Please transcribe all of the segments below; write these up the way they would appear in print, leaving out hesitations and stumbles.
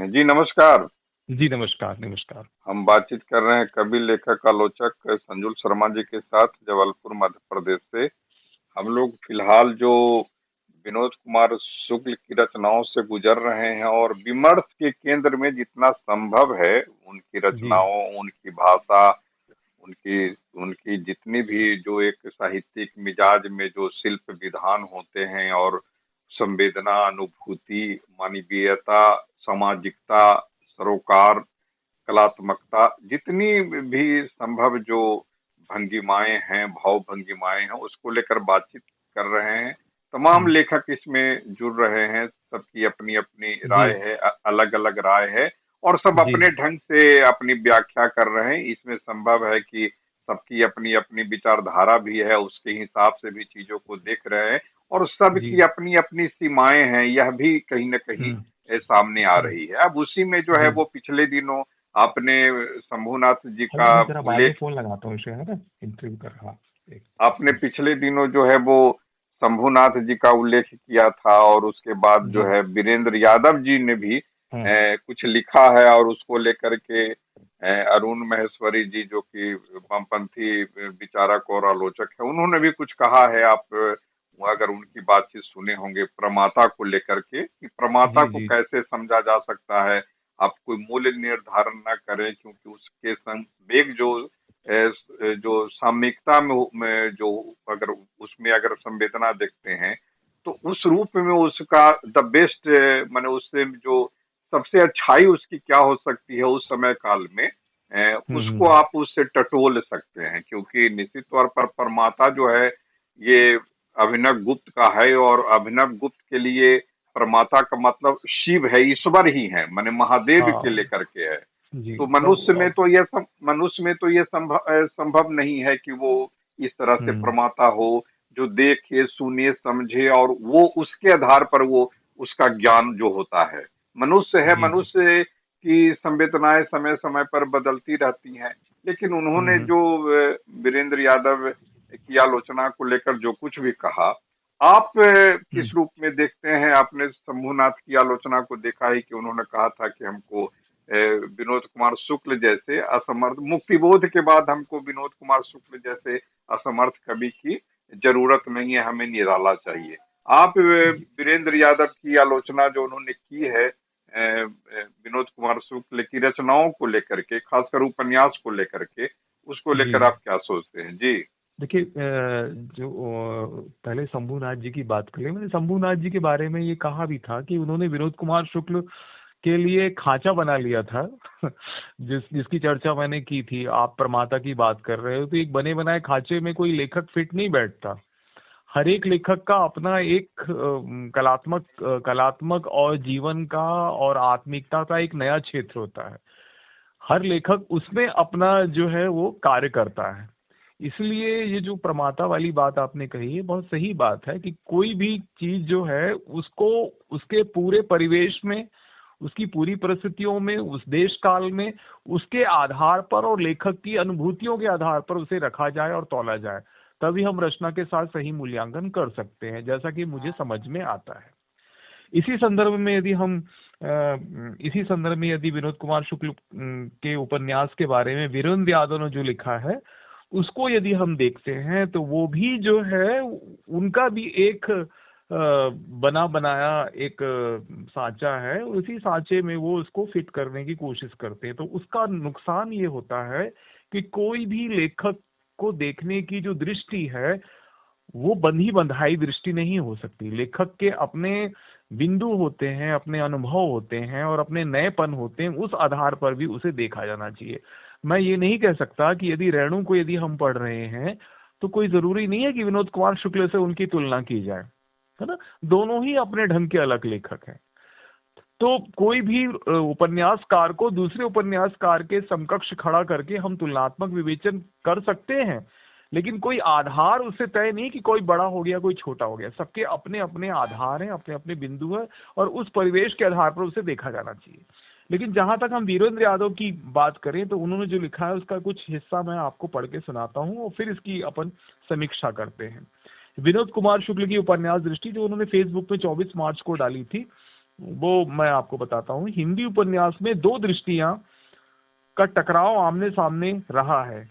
हैं। जी नमस्कार। जी नमस्कार, नमस्कार। हम बातचीत कर रहे हैं कवि, लेखक, आलोचक संजुल शर्मा जी के साथ, जबलपुर मध्य प्रदेश से। हम लोग फिलहाल जो विनोद कुमार शुक्ल की रचनाओं से गुजर रहे हैं और विमर्श के केंद्र में जितना संभव है उनकी जी, रचनाओं, उनकी भाषा, उनकी उनकी जितनी भी जो एक साहित्यिक मिजाज में जो शिल्प विधान होते हैं और संवेदना, अनुभूति, मानवीयता, सामाजिकता, सरोकार, कलात्मकता, जितनी भी संभव जो भंगिमाएं हैं, भाव भंगिमाएं हैं, उसको लेकर बातचीत कर रहे हैं। तमाम हुँ, लेखक इसमें जुड़ रहे हैं, सबकी अपनी अपनी जी, राय है, अलग अलग राय है और सब जी, अपने ढंग से अपनी व्याख्या कर रहे हैं। इसमें संभव है कि सबकी अपनी अपनी विचारधारा भी है, उसके हिसाब से भी चीजों को देख रहे हैं और सबकी जी, अपनी अपनी सीमाएं हैं, यह भी कहीं न कहीं हुँ, सामने आ हुँ, रही है। अब उसी में जो है जी। वो पिछले दिनों आपने शंभूनाथ जी हेलो, का मैं ज़रा बाद में उल्लेख, फ़ोन लगाता हूँ इसे, है ना? इंटरव्यू कर रहा एक आपने पिछले दिनों जो है वो शंभूनाथ जी का उल्लेख किया था और उसके बाद जो जी, है वीरेंद्र यादव जी ने भी हाँ, कुछ लिखा है और उसको लेकर के अरुण महेश्वरी जी जो कि वामपंथी विचारक और आलोचक है, उन्होंने भी कुछ कहा है। आप अगर उनकी बातचीत सुने होंगे प्रमाता को लेकर के कि प्रमाता जी, को जी, कैसे समझा जा सकता है। आप कोई मूल्य निर्धारण न करें क्योंकि उसके संवेग जो सामयिकता में जो अगर उसमें अगर संवेदना देखते हैं तो उस रूप में उसका द बेस्ट, माने उससे जो सबसे अच्छाई उसकी क्या हो सकती है उस समय काल में, हुँ, हुँ, उसको आप उससे टटोल सकते हैं क्योंकि निश्चित तौर पर परमाता जो है ये अभिनव गुप्त का है और अभिनव गुप्त के लिए परमाता का मतलब शिव है, ईश्वर ही है, माने महादेव के हाँ, लेकर के है। जी, तो तब मनुष्य में तो ये संभव नहीं है कि वो इस तरह से हुँ, प्रमाता हो जो देखे, सुने, समझे और वो उसके आधार पर वो उसका ज्ञान जो होता है। मनुष्य है, जी, जी, मनुष्य की संवेदनाएं समय समय पर बदलती रहती हैं। लेकिन हुँ, उन्होंने हुँ, जो वीरेंद्र यादव की आलोचना को लेकर जो कुछ भी कहा, आप हुँ, किस रूप में देखते हैं? आपने शंभूनाथ की आलोचना को देखा ही कि उन्होंने कहा था कि हमको विनोद कुमार शुक्ल जैसे असमर्थ, मुक्तिबोध के बाद हमको विनोद कुमार शुक्ल जैसे असमर्थ कवि की जरूरत नहीं है, हमें निराला चाहिए। आप जी, वीरेंद्र यादव की आलोचना जो उन्होंने की है विनोद कुमार शुक्ल की रचनाओं को लेकर के, खासकर उपन्यास को लेकर के, उसको जी। लेकर आप क्या सोचते हैं? जी। देखिए जो पहले शंभूनाथ जी की बात करें, मैंने शंभूनाथ जी के बारे में ये कहा भी था कि उन्होंने विनोद कुमार शुक्ल के लिए खांचा बना लिया था जिसकी चर्चा मैंने की थी। आप प्रमाता की बात कर रहे हो तो एक बने बनाए खांचे में कोई लेखक फिट नहीं बैठता। हर एक लेखक का अपना एक कलात्मक और जीवन का और आत्मिकता का एक नया क्षेत्र होता है। हर लेखक उसमें अपना जो है वो कार्य करता है। इसलिए ये जो प्रमाता वाली बात आपने कही है बहुत सही बात है कि कोई भी चीज जो है उसको उसके पूरे परिवेश में, उसकी पूरी परिस्थितियों में, उस देश काल में, उसके आधार पर और लेखक की अनुभूतियों के आधार पर उसे रखा जाए और तौला जाए। तभी हम रचना के साथ सही मूल्यांकन कर सकते हैं, जैसा कि मुझे समझ में आता है। इसी संदर्भ में यदि हम इसी संदर्भ में यदि विनोद कुमार शुक्ल के उपन्यास के बारे में वीरेंद्र यादव ने जो लिखा है उसको यदि हम देखते हैं तो वो भी जो है उनका भी एक बना बनाया एक सांचा है। उसी सांचे में वो उसको फिट करने की कोशिश करते हैं, तो उसका नुकसान ये होता है कि कोई भी लेखक को देखने की जो दृष्टि है वो बंधी बंधाई दृष्टि नहीं हो सकती। लेखक के अपने बिंदु होते हैं, अपने अनुभव होते हैं और अपने नएपन होते हैं, उस आधार पर भी उसे देखा जाना चाहिए। मैं ये नहीं कह सकता कि यदि रेणु को यदि हम पढ़ रहे हैं तो कोई जरूरी नहीं है कि विनोद कुमार शुक्ल से उनकी तुलना की जाए, है ना? दोनों ही अपने ढंग के अलग लेखक हैं। तो कोई भी उपन्यासकार को दूसरे उपन्यासकार के समकक्ष खड़ा करके हम तुलनात्मक विवेचन कर सकते हैं, लेकिन कोई आधार उससे तय नहीं कि कोई बड़ा हो गया कोई छोटा हो गया। सबके अपने अपने आधार हैं, अपने अपने बिंदु है और उस परिवेश के आधार पर उसे देखा जाना चाहिए। लेकिन जहां तक हम वीरेंद्र यादव की बात करें तो उन्होंने जो लिखा है उसका कुछ हिस्सा मैं आपको पढ़ के सुनाता हूँ और फिर इसकी अपन समीक्षा करते हैं। विनोद कुमार शुक्ल की उपन्यास दृष्टि जो उन्होंने फेसबुक पे 24 मार्च को डाली थी, वो मैं आपको बताता हूँ। हिंदी उपन्यास में दो दृष्टियां का टकराव आमने सामने रहा है।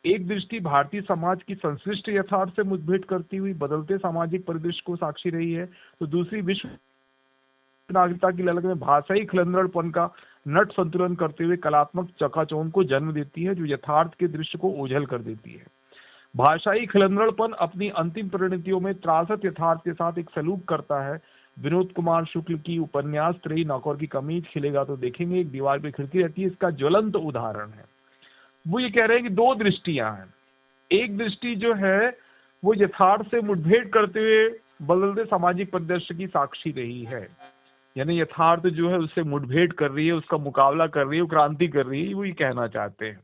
एक दृष्टि भारतीय समाज की संश्लिष्ट यथार्थ से मुठभेड़ करती हुई बदलते सामाजिक परिदृश्य को साक्षी रही है, तो दूसरी विश्व नागरिकता की ललक में भाषाई खिलंद्रपन का नट संतुलन करते हुए कलात्मक चकाचौंध को जन्म देती है, जो यथार्थ के दृश्य को ओझल कर देती है। भाषाई खिलंद्रपन अपनी अंतिम परिणतियों में त्रासक यथार्थ के साथ एक सलूक करता है। विनोद कुमार शुक्ल की उपन्यास त्रयी नौकर की कमीज, खिलेगा तो देखेंगे, एक दीवार पे खिड़की रहती है, इसका ज्वलंत उदाहरण है। वो ये कह रहे हैं कि दो दृष्टियां हैं। एक दृष्टि जो है वो यथार्थ से मुठभेड़ करते हुए बदलते सामाजिक परिदृश्य की साक्षी रही है, यानी यथार्थ जो है उससे मुठभेड़ कर रही है, उसका मुकाबला कर रही है, क्रांति कर रही है, वो ये कहना चाहते हैं।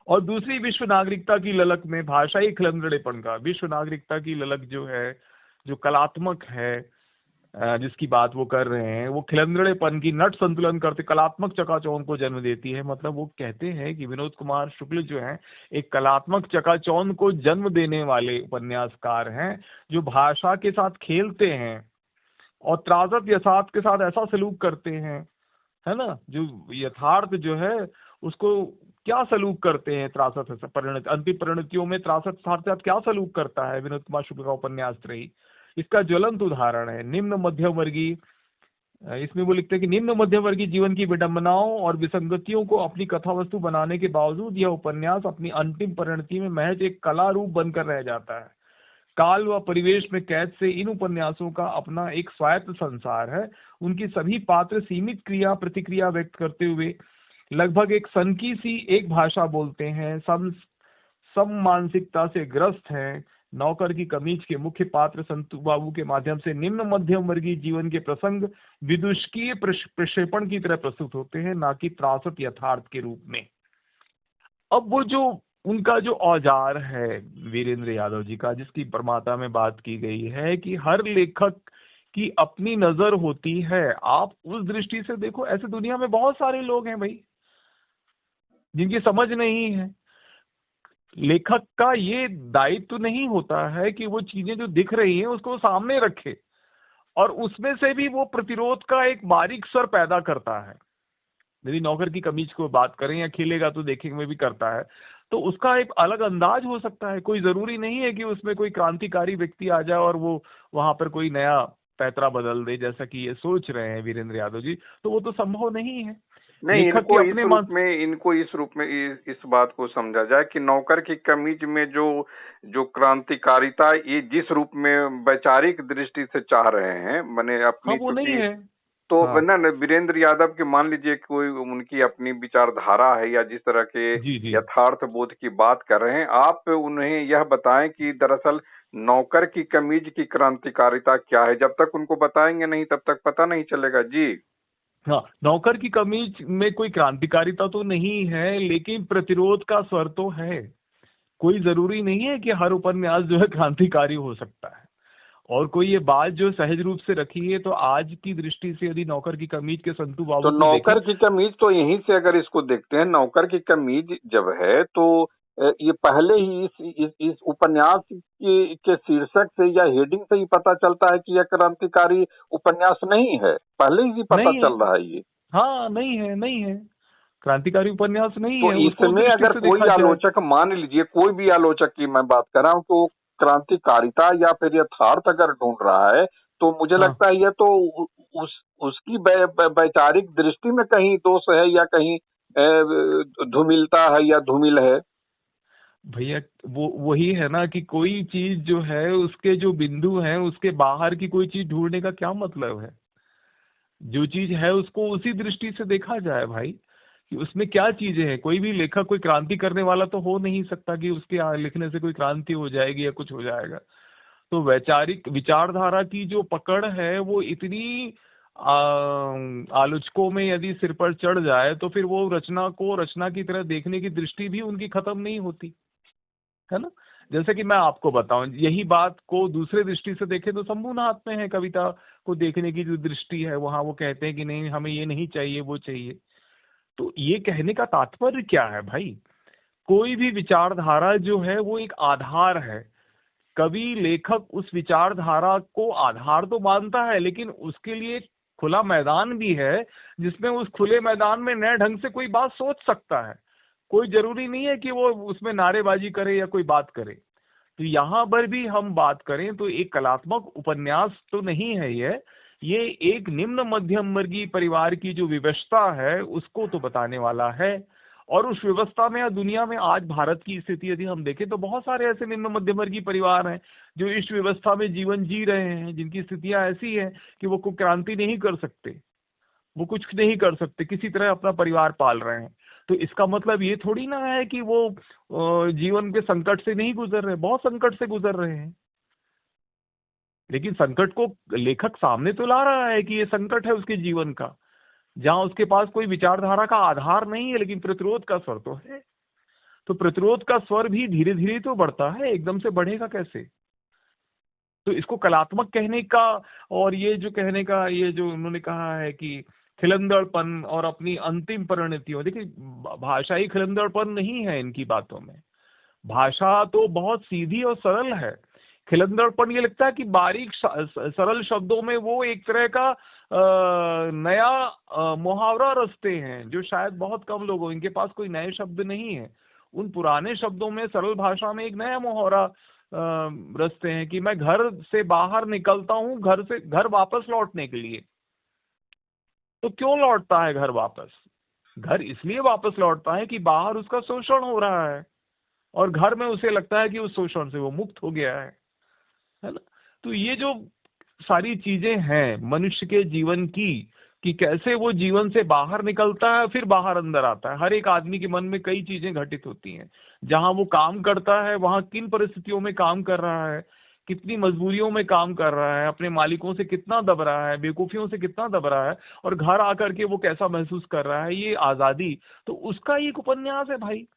और दूसरी विश्व नागरिकता की ललक में भाषाई खिलंद्रेपन का, विश्व नागरिकता की ललक जो है, जो कलात्मक है, जिसकी बात वो कर रहे हैं, वो खिलंद्रेपन की नट संतुलन करते कलात्मक चकाचौंध को जन्म देती है। मतलब वो कहते हैं कि विनोद कुमार शुक्ल जो हैं एक कलात्मक चकाचौंध को जन्म देने वाले उपन्यासकार हैं, जो भाषा के साथ खेलते हैं और त्रासक यथार्थ के साथ ऐसा सलूक करते हैं, है ना, जो यथार्थ जो है उसको क्या सलूक करते हैं, त्रासक परिणत अंतिम परिणतियों में त्रासक साथ क्या सलूक करता है विनोद कुमार शुक्ल का उपन्यास त्रयी। इसका ज्वलंत उदाहरण है निम्न मध्यम वर्गीय, इसमें वो लिखते हैं कि निम्न मध्यम वर्गीय जीवन की विडंबनाओं और विसंगतियों को अपनी कथा वस्तु बनाने के बावजूद यह उपन्यास अपनी अंतिम परिणति में महज एक कला रूप बनकर रह जाता है। काल व परिवेश में कैद से इन उपन्यासों का अपना एक स्वायत्त संसार है। उनकी सभी पात्र सीमित क्रिया प्रतिक्रिया व्यक्त करते हुए लगभग एक सनकी सी एक भाषा बोलते हैं, सम मानसिकता से ग्रस्त हैं। नौकर की कमीज के मुख्य पात्र संतू बाबू के माध्यम से निम्न मध्यम वर्गीय जीवन के प्रसंग विदुषकीय प्रक्षेपण की तरह प्रस्तुत होते हैं, ना कि त्रासक यथार्थ के रूप में। अब वो जो उनका जो औजार है वीरेंद्र यादव जी का, जिसकी प्रमाता में बात की गई है कि हर लेखक की अपनी नजर होती है, आप उस दृष्टि से देखो, ऐसे दुनिया में बहुत सारे लोग हैं भाई जिनकी समझ नहीं है। लेखक का ये दायित्व नहीं होता है कि वो चीजें जो दिख रही हैं उसको सामने रखे और उसमें से भी वो प्रतिरोध का एक बारीक स्वर पैदा करता है। यदि नौकर की कमीज को बात करें या खिलेगा तो देखेंगे में भी करता है, तो उसका एक अलग अंदाज हो सकता है। कोई जरूरी नहीं है कि उसमें कोई क्रांतिकारी व्यक्ति आ जाए और वो वहां पर कोई नया पैतरा बदल दे, जैसा कि ये सोच रहे हैं वीरेंद्र यादव जी, तो वो तो संभव नहीं है। नहीं, इनको इस रूप में इस बात को समझा जाए कि नौकर की कमीज में जो जो क्रांतिकारिता ये जिस रूप में वैचारिक दृष्टि से चाह रहे हैं, मैंने अपनी वो नहीं है। तो ना वीरेंद्र यादव के मान लीजिए कोई उनकी अपनी विचारधारा है या जिस तरह के यथार्थ बोध की बात कर रहे हैं, आप उन्हें यह बताएं कि दरअसल नौकर की कमीज की क्रांतिकारिता क्या है। जब तक उनको बताएंगे नहीं तब तक पता नहीं चलेगा जी। हाँ, नौकर की कमीज में कोई क्रांतिकारिता तो नहीं है, लेकिन प्रतिरोध का स्वर तो है। कोई जरूरी नहीं है कि हर उपन्यास जो है क्रांतिकारी हो सकता है। और कोई ये बात जो सहज रूप से रखी है, तो आज की दृष्टि से यदि नौकर की कमीज के संतू बाबू तो नौकर की कमीज तो यहीं से अगर इसको देखते हैं, नौकर की कमीज जब है तो ये पहले ही इस उपन्यास के शीर्षक से या हेडिंग से ही पता चलता है कि यह क्रांतिकारी उपन्यास नहीं है। पहले ही पता चल रहा है ये। हाँ, नहीं है क्रांतिकारी उपन्यास नहीं तो है। इसमें अगर कोई आलोचक, मान लीजिए कोई भी आलोचक की मैं बात कर रहा हूँ, तो क्रांतिकारिता या फिर यथार्थ अगर ढूंढ रहा है, तो मुझे लगता है ये तो उसकी वैचारिक दृष्टि में कहीं दोष है या कहीं धूमिलता है या धूमिल है। भैया वो वही है ना कि कोई चीज जो है उसके जो बिंदु हैं उसके बाहर की कोई चीज ढूंढने का क्या मतलब है। जो चीज है उसको उसी दृष्टि से देखा जाए भाई, कि उसमें क्या चीजें हैं। कोई भी लेखक कोई क्रांति करने वाला तो हो नहीं सकता कि उसके लिखने से कोई क्रांति हो जाएगी या कुछ हो जाएगा। तो वैचारिक विचारधारा की जो पकड़ है वो इतनी आलोचकों में यदि सिर पर चढ़ जाए तो फिर वो रचना को रचना की तरह देखने की दृष्टि भी उनकी खत्म नहीं होती है ना। जैसे कि मैं आपको बताऊं, यही बात को दूसरे दृष्टि से देखें तो शंभुनाथ में है, कविता को देखने की जो दृष्टि है, वहां वो कहते हैं कि नहीं हमें ये नहीं चाहिए वो चाहिए। तो ये कहने का तात्पर्य क्या है भाई, कोई भी विचारधारा जो है वो एक आधार है। कवि लेखक उस विचारधारा को आधार तो मानता है, लेकिन उसके लिए खुला मैदान भी है, जिसमें उस खुले मैदान में नए ढंग से कोई बात सोच सकता है। कोई जरूरी नहीं है कि वो उसमें नारेबाजी करे या कोई बात करे। तो यहाँ पर भी हम बात करें तो एक कलात्मक उपन्यास तो नहीं है ये एक निम्न मध्यम वर्गीय परिवार की जो विवशता है उसको तो बताने वाला है। और उस व्यवस्था में या दुनिया में आज भारत की स्थिति यदि हम देखें तो बहुत सारे ऐसे निम्न मध्यम वर्गीय परिवार हैं जो इस व्यवस्था में जीवन जी रहे हैं, जिनकी स्थितियां ऐसी हैं कि वो कोई क्रांति नहीं कर सकते, वो कुछ नहीं कर सकते, किसी तरह अपना परिवार पाल रहे हैं। तो इसका मतलब ये थोड़ी ना है कि वो जीवन के संकट से नहीं गुजर रहे, बहुत संकट से गुजर रहे हैं। लेकिन संकट को लेखक सामने तो ला रहा है कि ये संकट है उसके जीवन का, जहां उसके पास कोई विचारधारा का आधार नहीं है, लेकिन प्रतिरोध का स्वर तो है। तो प्रतिरोध का स्वर भी धीरे धीरे तो बढ़ता है, एकदम से बढ़ेगा कैसे? तो इसको कलात्मक कहने का और ये जो कहने का, ये जो उन्होंने कहा है कि खिलंदड़पन और अपनी अंतिम परिणतियों, देखिए भाषाई खिलंदड़पन नहीं है इनकी बातों में। भाषा तो बहुत सीधी और सरल है। खिलंदड़पन ये लगता है कि बारीक सरल शब्दों में वो एक तरह का नया मुहावरा रचते हैं, जो शायद बहुत कम लोगों, इनके पास कोई नए शब्द नहीं है। उन पुराने शब्दों में सरल भाषा में एक नया मुहावरा रचते हैं कि मैं घर से बाहर निकलता हूँ घर वापस लौटने के लिए। तो क्यों लौटता है घर वापस? घर इसलिए वापस लौटता है कि बाहर उसका शोषण हो रहा है और घर में उसे लगता है कि उस शोषण से वो मुक्त हो गया है ना। तो ये जो सारी चीजें हैं मनुष्य के जीवन की, कि कैसे वो जीवन से बाहर निकलता है फिर बाहर अंदर आता है। हर एक आदमी के मन में कई चीजें घटित होती हैं। जहां वो काम करता है वहां किन परिस्थितियों में काम कर रहा है, कितनी मजबूरियों में काम कर रहा है, अपने मालिकों से कितना दब रहा है, बेवकूफियों से कितना दब रहा है, और घर आकर के वो कैसा महसूस कर रहा है, ये आजादी। तो उसका एक उपन्यास है भाई।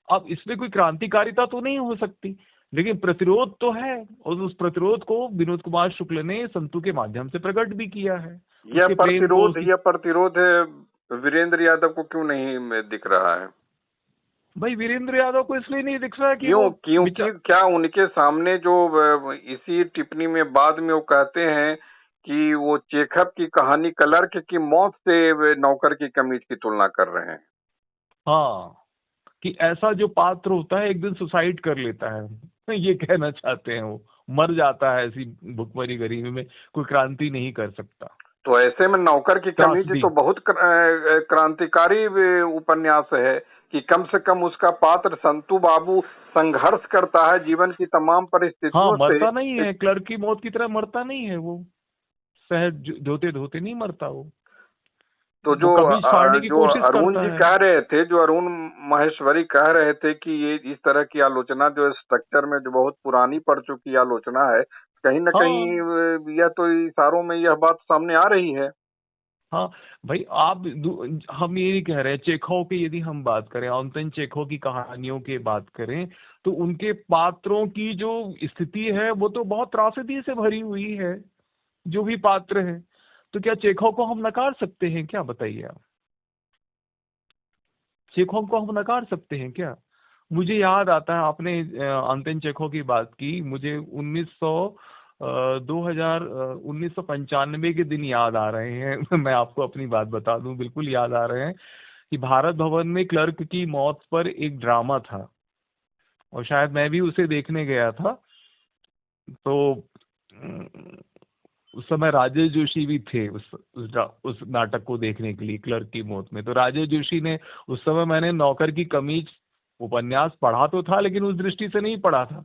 अब इसमें कोई क्रांतिकारिता तो नहीं हो सकती, लेकिन प्रतिरोध तो है, और उस प्रतिरोध को विनोद कुमार शुक्ल ने संतू के माध्यम से प्रकट भी किया है। यह प्रतिरोध वीरेंद्र यादव को क्यों नहीं दिख रहा है? भाई वीरेंद्र यादव को इसलिए नहीं दिख रहा कि क्योंकि क्या उनके सामने जो इसी टिप्पणी में बाद में वो कहते हैं कि वो चेखव की कहानी क्लर्क की मौत से नौकर की कमीज की तुलना कर रहे हैं। हाँ, कि ऐसा जो पात्र होता है एक दिन सुसाइड कर लेता है, ये कहना चाहते हैं। वो मर जाता है ऐसी भुखमरी गरीबी में, कोई क्रांति नहीं कर सकता। तो ऐसे में नौकर की कमीज तो बहुत क्रांतिकारी उपन्यास है कि कम से कम उसका पात्र संतू बाबू संघर्ष करता है जीवन की तमाम परिस्थितियों से। मरता नहीं है, क्लर्क की मौत की तरह मरता नहीं है वो, सहज धोते धोते नहीं मरता वो। तो जो अरुण जी कह रहे थे, जो अरुण माहेश्वरी कह रहे थे कि ये इस तरह की आलोचना जो स्ट्रक्चर में जो बहुत पुरानी पड़ चुकी आलोचना है, कहीं ना कहीं यह तो इशारों में यह बात सामने आ रही है। हाँ भाई, हम ये नहीं कह रहे। चेखव की यदि हम बात करें, अंतोन चेखव की कहानियों की बात करें, तो उनके पात्रों की जो स्थिति है वो तो बहुत त्रासदी से भरी हुई है, जो भी पात्र है। तो क्या चेखव को हम नकार सकते हैं क्या? बताइए आप, चेखव को हम नकार सकते हैं क्या? मुझे याद आता है, आपने अंतोन चेखव की बात की, मुझे 1995 के दिन याद आ रहे हैं। मैं आपको अपनी बात बता दूं, बिल्कुल याद आ रहे हैं कि भारत भवन में क्लर्क की मौत पर एक ड्रामा था, और शायद मैं भी उसे देखने गया था। तो उस समय राजेश जोशी भी थे उस नाटक को देखने के लिए, क्लर्क की मौत में। तो राजेश जोशी ने, उस समय मैंने नौकर की कमीज उपन्यास पढ़ा तो था, लेकिन उस दृष्टि से नहीं पढ़ा था।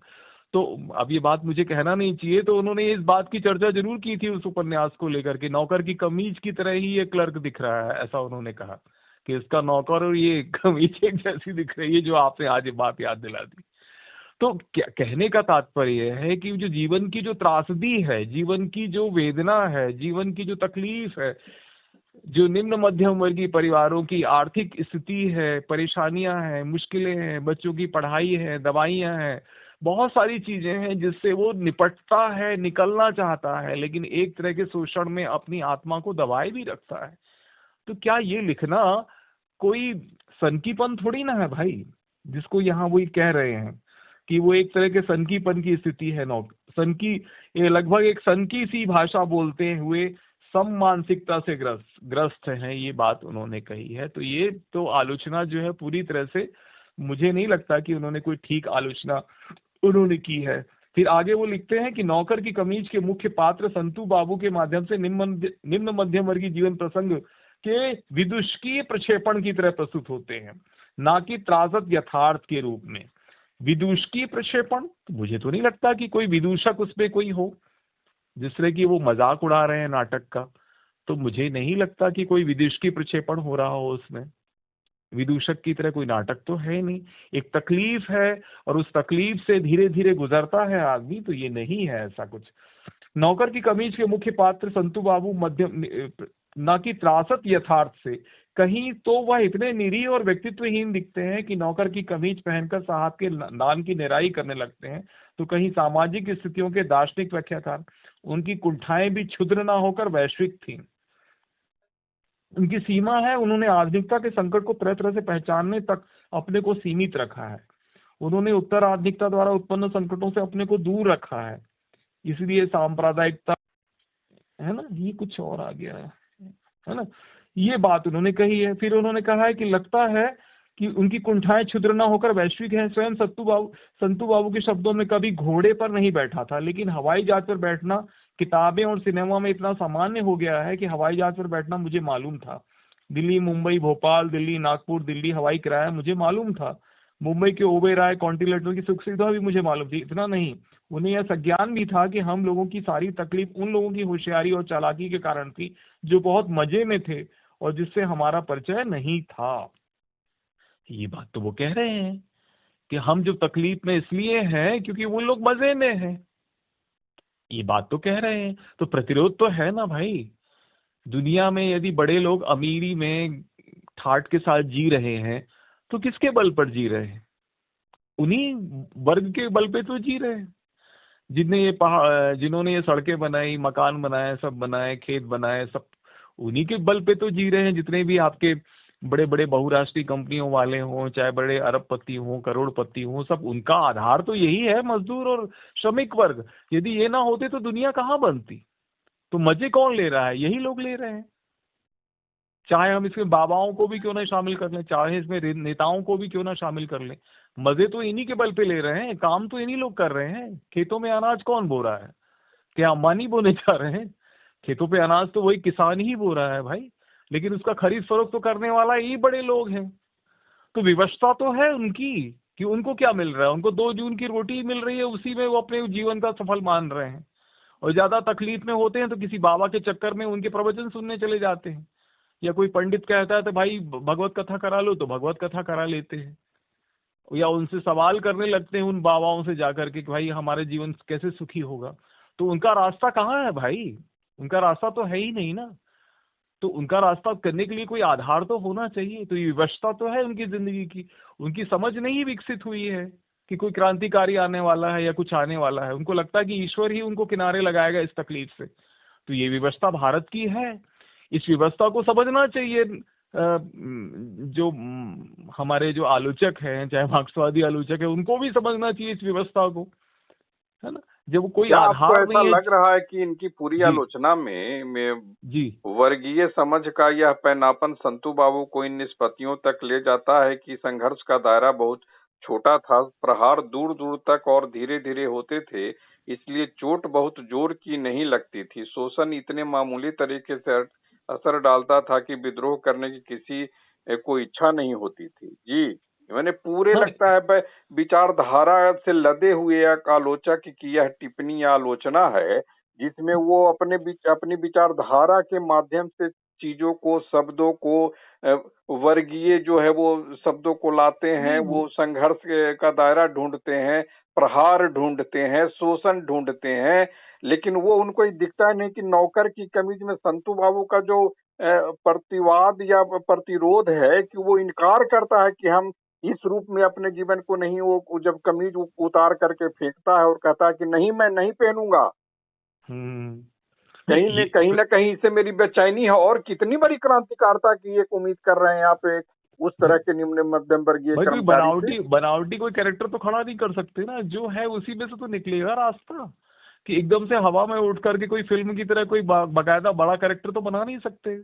तो अब ये बात मुझे कहना नहीं चाहिए, तो उन्होंने इस बात की चर्चा जरूर की थी उस उपन्यास को लेकर के, नौकर की कमीज की तरह ही ये क्लर्क दिख रहा है, ऐसा उन्होंने कहा कि इसका नौकर और ये कमीज एक जैसी दिख रही है, जो आपने आज ये बात याद दिला दी। तो क्या कहने का तात्पर्य है कि जो जीवन की जो त्रासदी है, जीवन की जो वेदना है, जीवन की जो तकलीफ है, जो निम्न मध्यम वर्गीय परिवारों की आर्थिक स्थिति है, परेशानियां हैं, मुश्किलें हैं, बच्चों की पढ़ाई है, दवाइयां हैं, बहुत सारी चीजें हैं जिससे वो निपटता है, निकलना चाहता है, लेकिन एक तरह के शोषण में अपनी आत्मा को दबाए भी रखता है। तो क्या ये लिखना कोई सनकीपन थोड़ी ना है भाई, जिसको यहाँ वही कह रहे हैं कि वो एक तरह के सनकीपन की स्थिति है। सनकी, लगभग एक सनकी सी भाषा बोलते हुए सम मानसिकता से ग्रस्त हैं, ये बात उन्होंने कही है। तो ये तो आलोचना जो है पूरी तरह से मुझे नहीं लगता कि उन्होंने कोई ठीक आलोचना उन्होंने की है। फिर आगे वो लिखते हैं कि नौकर की कमीज के मुख्य पात्र संतू बाबू के माध्यम से निम्न मध्यम वर्गीय जीवन प्रसंग के विदूषकीय प्रक्षेपण की तरह प्रस्तुत होते हैं, ना कि त्रासद यथार्थ के रूप में। विदूषकीय प्रक्षेपण, तो मुझे तो नहीं लगता कि कोई विदूषक उसमें कोई हो, जिस तरह की वो मजाक उड़ा रहे हैं नाटक का, तो मुझे नहीं लगता कि कोई विदूषकीय प्रक्षेपण हो रहा हो उसमें। विदूषक की तरह कोई नाटक तो है नहीं, एक तकलीफ है और उस तकलीफ से धीरे धीरे गुजरता है आदमी, तो ये नहीं है ऐसा कुछ। नौकर की कमीज के मुख्य पात्र संतू बाबू मध्यम न कि त्रासत यथार्थ से, कहीं तो वह इतने निरीह और व्यक्तित्वहीन दिखते हैं कि नौकर की कमीज पहनकर साहब के नाम की निराई करने लगते हैं, तो कहीं सामाजिक स्थितियों के दार्शनिक व्याख्याकार। उनकी कुंठाएं भी क्षुद्र न होकर वैश्विक थीं। उनकी सीमा है, उन्होंने आधुनिकता के संकट को तरह तरह से पहचानने तक अपने को सीमित रखा है। उन्होंने उत्तर आधुनिकता द्वारा उत्पन्न संकटों से अपने को दूर रखा है। इसलिए सांप्रदायिकता है ना, ये कुछ और आ गया है ना, ये बात उन्होंने कही है। फिर उन्होंने कहा है कि लगता है कि उनकी कुंठाएं क्षुद्र न होकर वैश्विक हैं। स्वयं संतू बाबू के शब्दों में कभी घोड़े पर नहीं बैठा था, लेकिन हवाई जहाज पर बैठना किताबें और सिनेमा में इतना सामान्य हो गया है कि हवाई जहाज पर बैठना मुझे मालूम था। दिल्ली, मुंबई, भोपाल, दिल्ली, नागपुर, दिल्ली हवाई किराया मुझे मालूम था। मुंबई के ओबेरॉय कॉन्टिनेंटल की सुख सुविधा भी मुझे मालूम थी। इतना नहीं, उन्हें यह संज्ञान भी था कि हम लोगों की सारी तकलीफ उन लोगों की होशियारी और चालाकी के कारण थी जो बहुत मजे में थे और जिससे हमारा परिचय नहीं था। ये बात तो वो कह रहे हैं कि हम जो तकलीफ में इसलिए हैं क्योंकि वो लोग मजे में हैं। ये बात तो कह रहे हैं, तो प्रतिरोध तो है ना भाई। दुनिया में यदि बड़े लोग अमीरी में ठाट के साथ जी रहे हैं, तो किसके बल पर जी रहे हैं? उन्हीं वर्ग के बल पे तो जी रहे हैं जिन्होंने ये सड़कें बनाई, मकान बनाए, सब बनाए, खेत बनाए, सब उन्हीं के बल पे तो जी रहे हैं। जितने भी आपके बड़े बड़े बहुराष्ट्रीय कंपनियों वाले हों, चाहे बड़े अरबपति हों, करोड़पति हों, सब उनका आधार तो यही है, मजदूर और श्रमिक वर्ग। यदि ये ना होते तो दुनिया कहाँ बनती? तो मजे कौन ले रहा है? यही लोग ले रहे हैं। चाहे हम इसमें बाबाओं को भी क्यों ना शामिल कर लें, चाहे इसमें नेताओं को भी क्यों ना शामिल कर लें, मजे तो इन्हीं के बल पे ले रहे हैं, काम तो इन्हीं लोग कर रहे हैं। खेतों में अनाज कौन बो रहा है? क्या अंबानी बोने जा रहे हैं? खेतों पे अनाज तो वही किसान ही बो रहा है भाई, लेकिन उसका खरीद फरोख्त तो करने वाला यही बड़े लोग हैं। तो विवशता तो है उनकी कि उनको क्या मिल रहा है, उनको 2 जून की रोटी मिल रही है, उसी में वो अपने जीवन का सफल मान रहे हैं। और ज्यादा तकलीफ में होते हैं तो किसी बाबा के चक्कर में उनके प्रवचन सुनने चले जाते हैं, या कोई पंडित कहता है तो भाई भगवत कथा करा लो, तो भगवत कथा करा लेते हैं, या उनसे सवाल करने लगते हैं उन बाबाओं से जाकर के कि भाई हमारे जीवन कैसे सुखी होगा। तो उनका रास्ता कहाँ है भाई? उनका रास्ता तो है ही नहीं ना। तो उनका रास्ता करने के लिए कोई आधार तो होना चाहिए। तो ये विवशता तो है उनकी जिंदगी की, उनकी समझ नहीं विकसित हुई है कि कोई क्रांतिकारी आने वाला है या कुछ आने वाला है। उनको लगता है कि ईश्वर ही उनको किनारे लगाएगा इस तकलीफ से। तो ये व्यवस्था भारत की है, इस व्यवस्था को समझना चाहिए। जो हमारे जो आलोचक हैं, चाहे मार्क्सवादी आलोचक है, उनको भी समझना चाहिए इस व्यवस्था को, है ना। जब कोई आपको आधार ऐसा नहीं है। लग रहा है कि इनकी पूरी आलोचना में जी वर्गीय समझ का यह पैनापन संतू बाबू को इन निष्पत्तियों तक ले जाता है कि संघर्ष का दायरा बहुत छोटा था, प्रहार दूर दूर तक और धीरे धीरे होते थे, इसलिए चोट बहुत जोर की नहीं लगती थी। शोषण इतने मामूली तरीके से असर डालता था कि विद्रोह करने की किसी को इच्छा नहीं होती थी। जी, मैंने पूरे लगता है विचारधारा से लदे हुए एक आलोचक की यह टिप्पणी या आलोचना है, जिसमें वो अपनी विचारधारा के माध्यम से चीजों को, शब्दों को, वर्गीय जो है वो शब्दों को लाते हैं, वो संघर्ष का दायरा ढूंढते हैं, प्रहार ढूंढते हैं, शोषण ढूंढते हैं, लेकिन वो उनको दिखता नहीं कि नौकर की कमीज में संतू बाबू का जो प्रतिवाद या प्रतिरोध है कि वो इनकार करता है कि हम इस रूप में अपने जीवन को नहीं, वो जब कमीज उतार करके फेंकता है और कहता है कि नहीं, मैं नहीं पहनूंगा, कहीं ना कहीं इससे मेरी बेचैनी है। और कितनी बड़ी क्रांतिकारिता की एक उम्मीद कर रहे हैं आप उस तरह के निम्न मध्यम वर्गीय बनावटी कोई कैरेक्टर तो खड़ा नहीं कर सकते ना, जो है उसी में से तो निकलेगा रास्ता। कि एकदम से हवा में उठ करके कोई फिल्म की तरह कोई बाकायदा बड़ा कैरेक्टर तो बना नहीं सकते।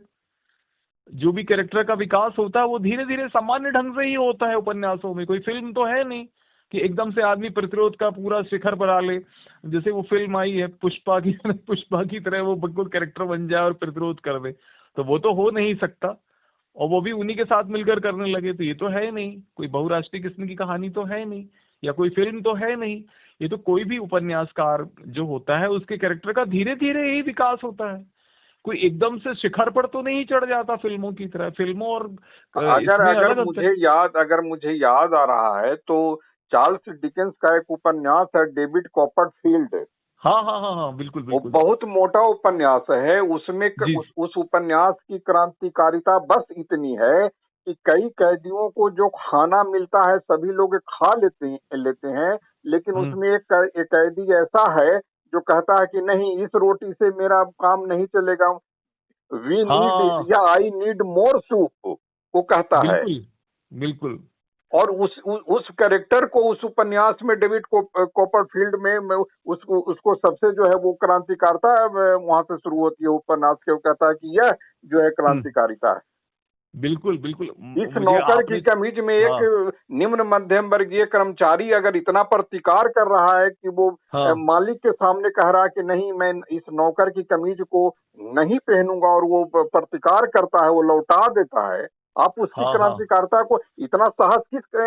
जो भी कैरेक्टर का विकास होता है वो धीरे धीरे सामान्य ढंग से ही होता है उपन्यासों में। कोई फिल्म तो है नहीं कि एकदम से आदमी प्रतिरोध का पूरा शिखर पर आ ले। जैसे वो फिल्म आई है पुष्पा की पुष्पा की तरह वो बिल्कुल कैरेक्टर बन जाए और प्रतिरोध कर दे, तो वो तो हो नहीं सकता। और वो भी उन्हीं के साथ मिलकर करने लगे, तो ये तो है नहीं। कोई बहुराष्ट्रीय किस्म की कहानी तो है नहीं, या कोई फिल्म तो है नहीं। ये तो कोई भी उपन्यासकार जो होता है उसके कैरेक्टर का धीरे धीरे ही विकास होता है। कोई एकदम से शिखर पर तो नहीं चढ़ जाता फिल्मों की तरह। फिल्मों और अगर इसमें अगर अलग अंतर। मुझे याद आ रहा है तो चार्ल्स डिकेंस का एक उपन्यास है डेविड कॉपरफील्ड। हाँ हाँ हाँ हाँ, बिल्कुल वो बिल्कुल। बहुत मोटा उपन्यास है। उसमें जी उस उपन्यास की क्रांतिकारिता बस इतनी है कि कई कैदियों को जो खाना मिलता है सभी लोग खा लेते हैं, लेकिन हम्म। उसमें एक कैदी ऐसा है जो कहता है कि नहीं, इस रोटी से मेरा काम नहीं चलेगा, वी हाँ नीड या आई नीड मोर सूप, वो कहता है। बिल्कुल बिल्कुल। और उस कैरेक्टर को उस उपन्यास में डेविड कॉपरफील्ड में उसको सबसे जो है वो क्रांतिकारिता वहां से शुरू होती है उपन्यास के। वो कहता है कि यह जो है हम्म। क्रांतिकारिता है। बिल्कुल बिल्कुल। इस मुझे नौकर की आपने। कमीज में एक हाँ निम्न मध्यम वर्गीय कर्मचारी अगर इतना प्रतिकार कर रहा है कि वो हाँ मालिक के सामने कह रहा है कि नहीं, मैं इस नौकर की कमीज को नहीं पहनूंगा, और वो प्रतिकार करता है, वो लौटा देता है, आप उसकी हाँ हाँ। क्रांतिकारिता को इतना साहस किस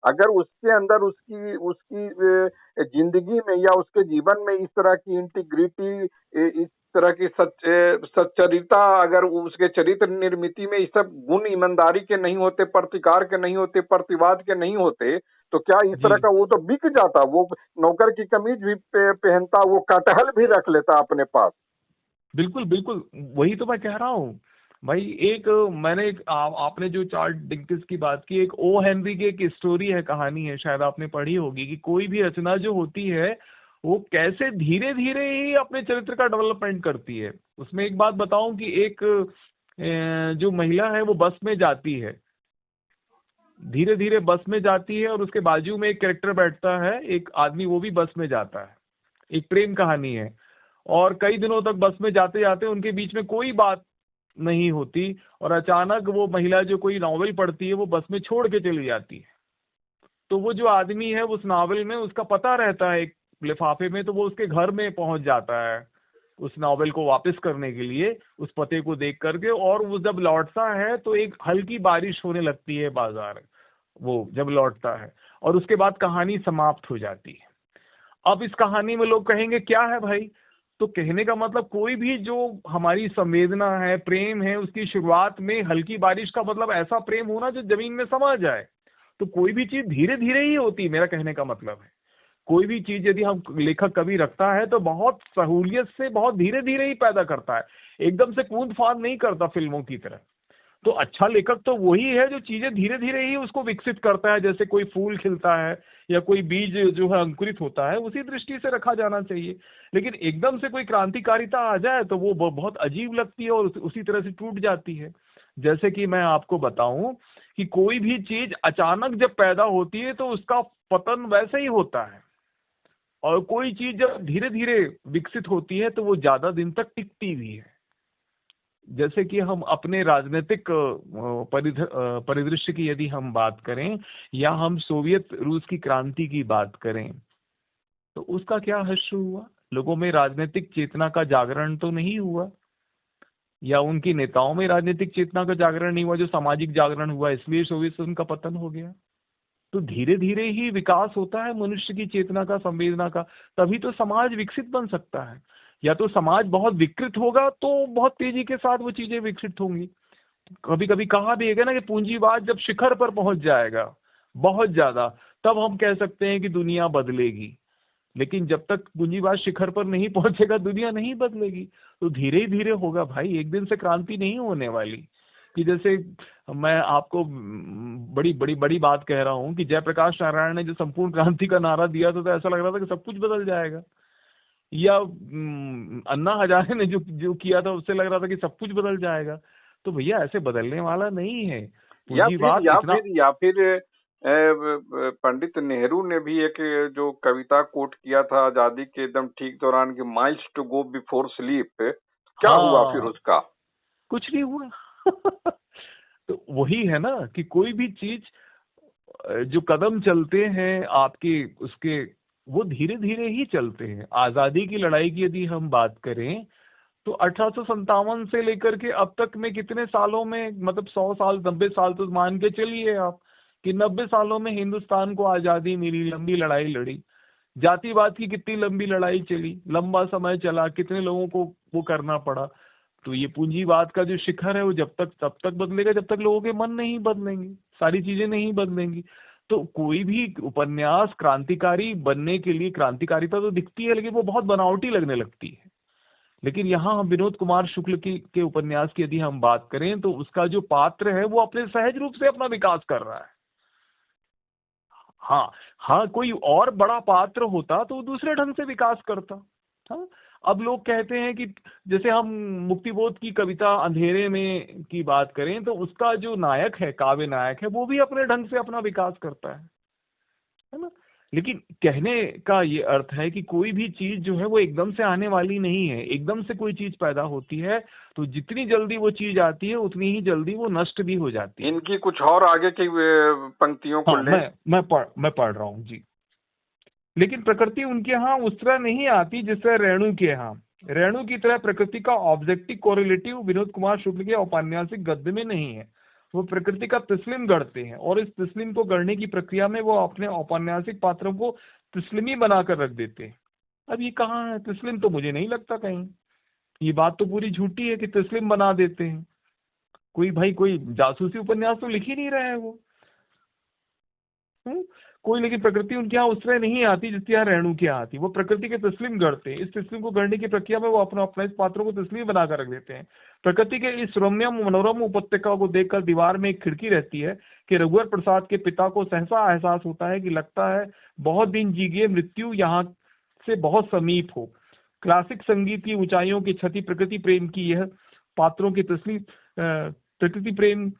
अगर उसके अंदर उसकी उसकी जिंदगी में या उसके जीवन में इस तरह की इंटीग्रिटी, इस तरह की सच्चरिता, अगर उसके चरित्र निर्मिति में इस सब गुण ईमानदारी के नहीं होते, प्रतिकार के नहीं होते, प्रतिवाद के नहीं होते, तो क्या इस जी तरह का वो तो बिक जाता। वो नौकर की कमीज भी पहनता, वो कटहल भी रख लेता अपने पास। बिल्कुल बिल्कुल। वही तो मैं कह रहा हूँ भाई। एक मैंने एक आपने जो चार्ल्स डिकेंस की बात की, एक ओ हेनरी की एक स्टोरी है, कहानी है, शायद आपने पढ़ी होगी, कि कोई भी रचना जो होती है वो कैसे धीरे धीरे ही अपने चरित्र का डेवलपमेंट करती है। उसमें एक बात बताऊं कि एक जो महिला है वो बस में जाती है, धीरे धीरे बस में जाती है, और उसके बाजू में एक कैरेक्टर बैठता है, एक आदमी, वो भी बस में जाता है। एक प्रेम कहानी है, और कई दिनों तक बस में जाते जाते उनके बीच में कोई बात नहीं होती, और अचानक वो महिला जो कोई नॉवेल पढ़ती है वो बस में छोड़ के चली जाती है। तो वो जो आदमी है उस नॉवेल में उसका पता रहता है एक लिफाफे में, तो वो उसके घर में पहुंच जाता है उस नॉवेल को वापस करने के लिए, उस पते को देख करके। और वो जब लौटता है तो एक हल्की बारिश होने लगती है बाजार, वो जब लौटता है, और उसके बाद कहानी समाप्त हो जाती है। अब इस कहानी में लोग कहेंगे क्या है भाई? तो कहने का मतलब कोई भी जो हमारी संवेदना है, प्रेम है, उसकी शुरुआत में हल्की बारिश का मतलब ऐसा प्रेम होना जो जमीन में समा जाए। तो कोई भी चीज धीरे धीरे ही होती है, मेरा कहने का मतलब है। कोई भी चीज यदि हम लेखक कभी रखता है तो बहुत सहूलियत से, बहुत धीरे धीरे ही पैदा करता है, एकदम से कूद फांद नहीं करता फिल्मों की तरह। तो अच्छा लेखक तो वही है जो चीजें धीरे धीरे ही उसको विकसित करता है। जैसे कोई फूल खिलता है या कोई बीज जो है अंकुरित होता है, उसी दृष्टि से रखा जाना चाहिए। लेकिन एकदम से कोई क्रांतिकारिता आ जाए तो वो बहुत अजीब लगती है और उसी तरह से टूट जाती है। जैसे कि मैं आपको बताऊं कि कोई भी चीज अचानक जब पैदा होती है तो उसका पतन वैसे ही होता है, और कोई चीज जब धीरे धीरे विकसित होती है तो वो ज्यादा दिन तक टिकती भी है। जैसे कि हम अपने राजनीतिक परिदृश्य की यदि हम बात करें, या हम सोवियत रूस की क्रांति की बात करें, तो उसका क्या हश्र हुआ? लोगों में राजनीतिक चेतना का जागरण तो नहीं हुआ, या उनके नेताओं में राजनीतिक चेतना का जागरण नहीं हुआ, जो सामाजिक जागरण हुआ, इसलिए सोवियत संघ का पतन हो गया। तो धीरे धीरे ही विकास होता है मनुष्य की चेतना का, संवेदना का, तभी तो समाज विकसित बन सकता है। या तो समाज बहुत विकृत होगा तो बहुत तेजी के साथ वो चीजें विकसित होंगी। कभी कभी कहा भी है ना कि पूंजीवाद जब शिखर पर पहुंच जाएगा बहुत ज्यादा, तब हम कह सकते हैं कि दुनिया बदलेगी। लेकिन जब तक पूंजीवाद शिखर पर नहीं पहुंचेगा दुनिया नहीं बदलेगी। तो धीरे ही धीरे होगा भाई, एक दिन से क्रांति नहीं होने वाली। कि जैसे मैं आपको बड़ी बड़ी बड़ी बात कह रहा हूँ कि जयप्रकाश नारायण ने जो संपूर्ण क्रांति का नारा दिया था तो ऐसा लग रहा था कि सब कुछ बदल जाएगा। या अन्ना हजारे ने जो जो किया था उससे लग रहा था कि सब कुछ बदल जाएगा। तो भैया ऐसे बदलने वाला नहीं है या फिर पूंजीवाद या इतना। फिर या फिर पंडित नेहरू ने भी एक जो कविता कोट किया था आजादी के एकदम ठीक दौरान कि miles to go before sleep, क्या हुआ फिर हाँ, उसका? कुछ नहीं हुआ। तो वही है ना कि कोई भी चीज जो कदम चलते हैं आपके उसके, वो धीरे धीरे ही चलते हैं। आजादी की लड़ाई की यदि हम बात करें तो 1857 से लेकर के अब तक में कितने सालों में, मतलब 100 साल 90 साल तो मान के चलिए आप कि 90 सालों में हिंदुस्तान को आजादी मिली, लंबी लड़ाई लड़ी। जातिवाद की कितनी लंबी लड़ाई चली, लंबा समय चला, कितने लोगों को वो करना पड़ा। तो ये पूंजीवाद का जो शिखर है वो जब तक तब तक बदलेगा जब तक लोगों के मन नहीं बदलेंगे, सारी चीजें नहीं बदलेंगी। तो कोई भी उपन्यास क्रांतिकारी बनने के लिए, क्रांतिकारिता तो दिखती है लेकिन वो बहुत बनावटी लगने लगती है। लेकिन यहाँ हम विनोद कुमार शुक्ल के उपन्यास की यदि हम बात करें तो उसका जो पात्र है वो अपने सहज रूप से अपना विकास कर रहा है। हाँ, हाँ, कोई और बड़ा पात्र होता तो वो दूसरे ढंग से विकास करता। हाँ, अब लोग कहते हैं कि जैसे हम मुक्तिबोध की कविता अंधेरे में की बात करें तो उसका जो नायक है, काव्य नायक है, वो भी अपने ढंग से अपना विकास करता है ना। लेकिन कहने का ये अर्थ है कि कोई भी चीज जो है वो एकदम से आने वाली नहीं है। एकदम से कोई चीज पैदा होती है तो जितनी जल्दी वो चीज आती है उतनी ही जल्दी वो नष्ट भी हो जाती है। इनकी कुछ और आगे की पंक्तियों को हाँ, लें। मैं पढ़ रहा हूँ जी। लेकिन प्रकृति उनके यहाँ उस तरह नहीं आती जिस तरह रेणु के यहाँ। रेणु की तरह प्रकृति का ऑब्जेक्टिव कोरिलेटिव विनोद कुमार शुक्ल के औपन्यासिक गद्य में नहीं है। वो प्रकृति का तिस्लिम गढ़ते हैं और इस तिस्लिम को गढ़ने की प्रक्रिया में वो अपने औपन्यासिक पात्रों को तिस्लिमी बनाकर रख देते हैं। अब ये कहाँ है तिस्लिम? तो मुझे नहीं लगता कहीं। ये बात तो पूरी झूठी है कि तिस्लिम बना देते हैं। कोई भाई कोई जासूसी उपन्यास तो लिख ही नहीं रहे हैं वो। हम्म? कोई, लेकिन प्रकृति उनके यहाँ उस तरह नहीं आती जिसके यहाँ रेणु की आती। वो प्रकृति के तस्लीम गढ़ते हैं। इस तस्लीम को गढ़ने की प्रक्रिया में वो अपना अपना इस पात्रों को तस्लीम बनाकर रख देते हैं। प्रकृति के इस रम्यम मनोरम उपत्यका को देखकर दीवार में एक खिड़की रहती है कि रघुवर प्रसाद के पिता को सहसा एहसास होता है कि लगता है बहुत दिन जी गए, मृत्यु यहाँ से बहुत समीप हो। क्लासिक संगीत की ऊंचाइयों की क्षति प्रकृति प्रेम की यह पात्रों की तस्लीम प्रकृति प्रेम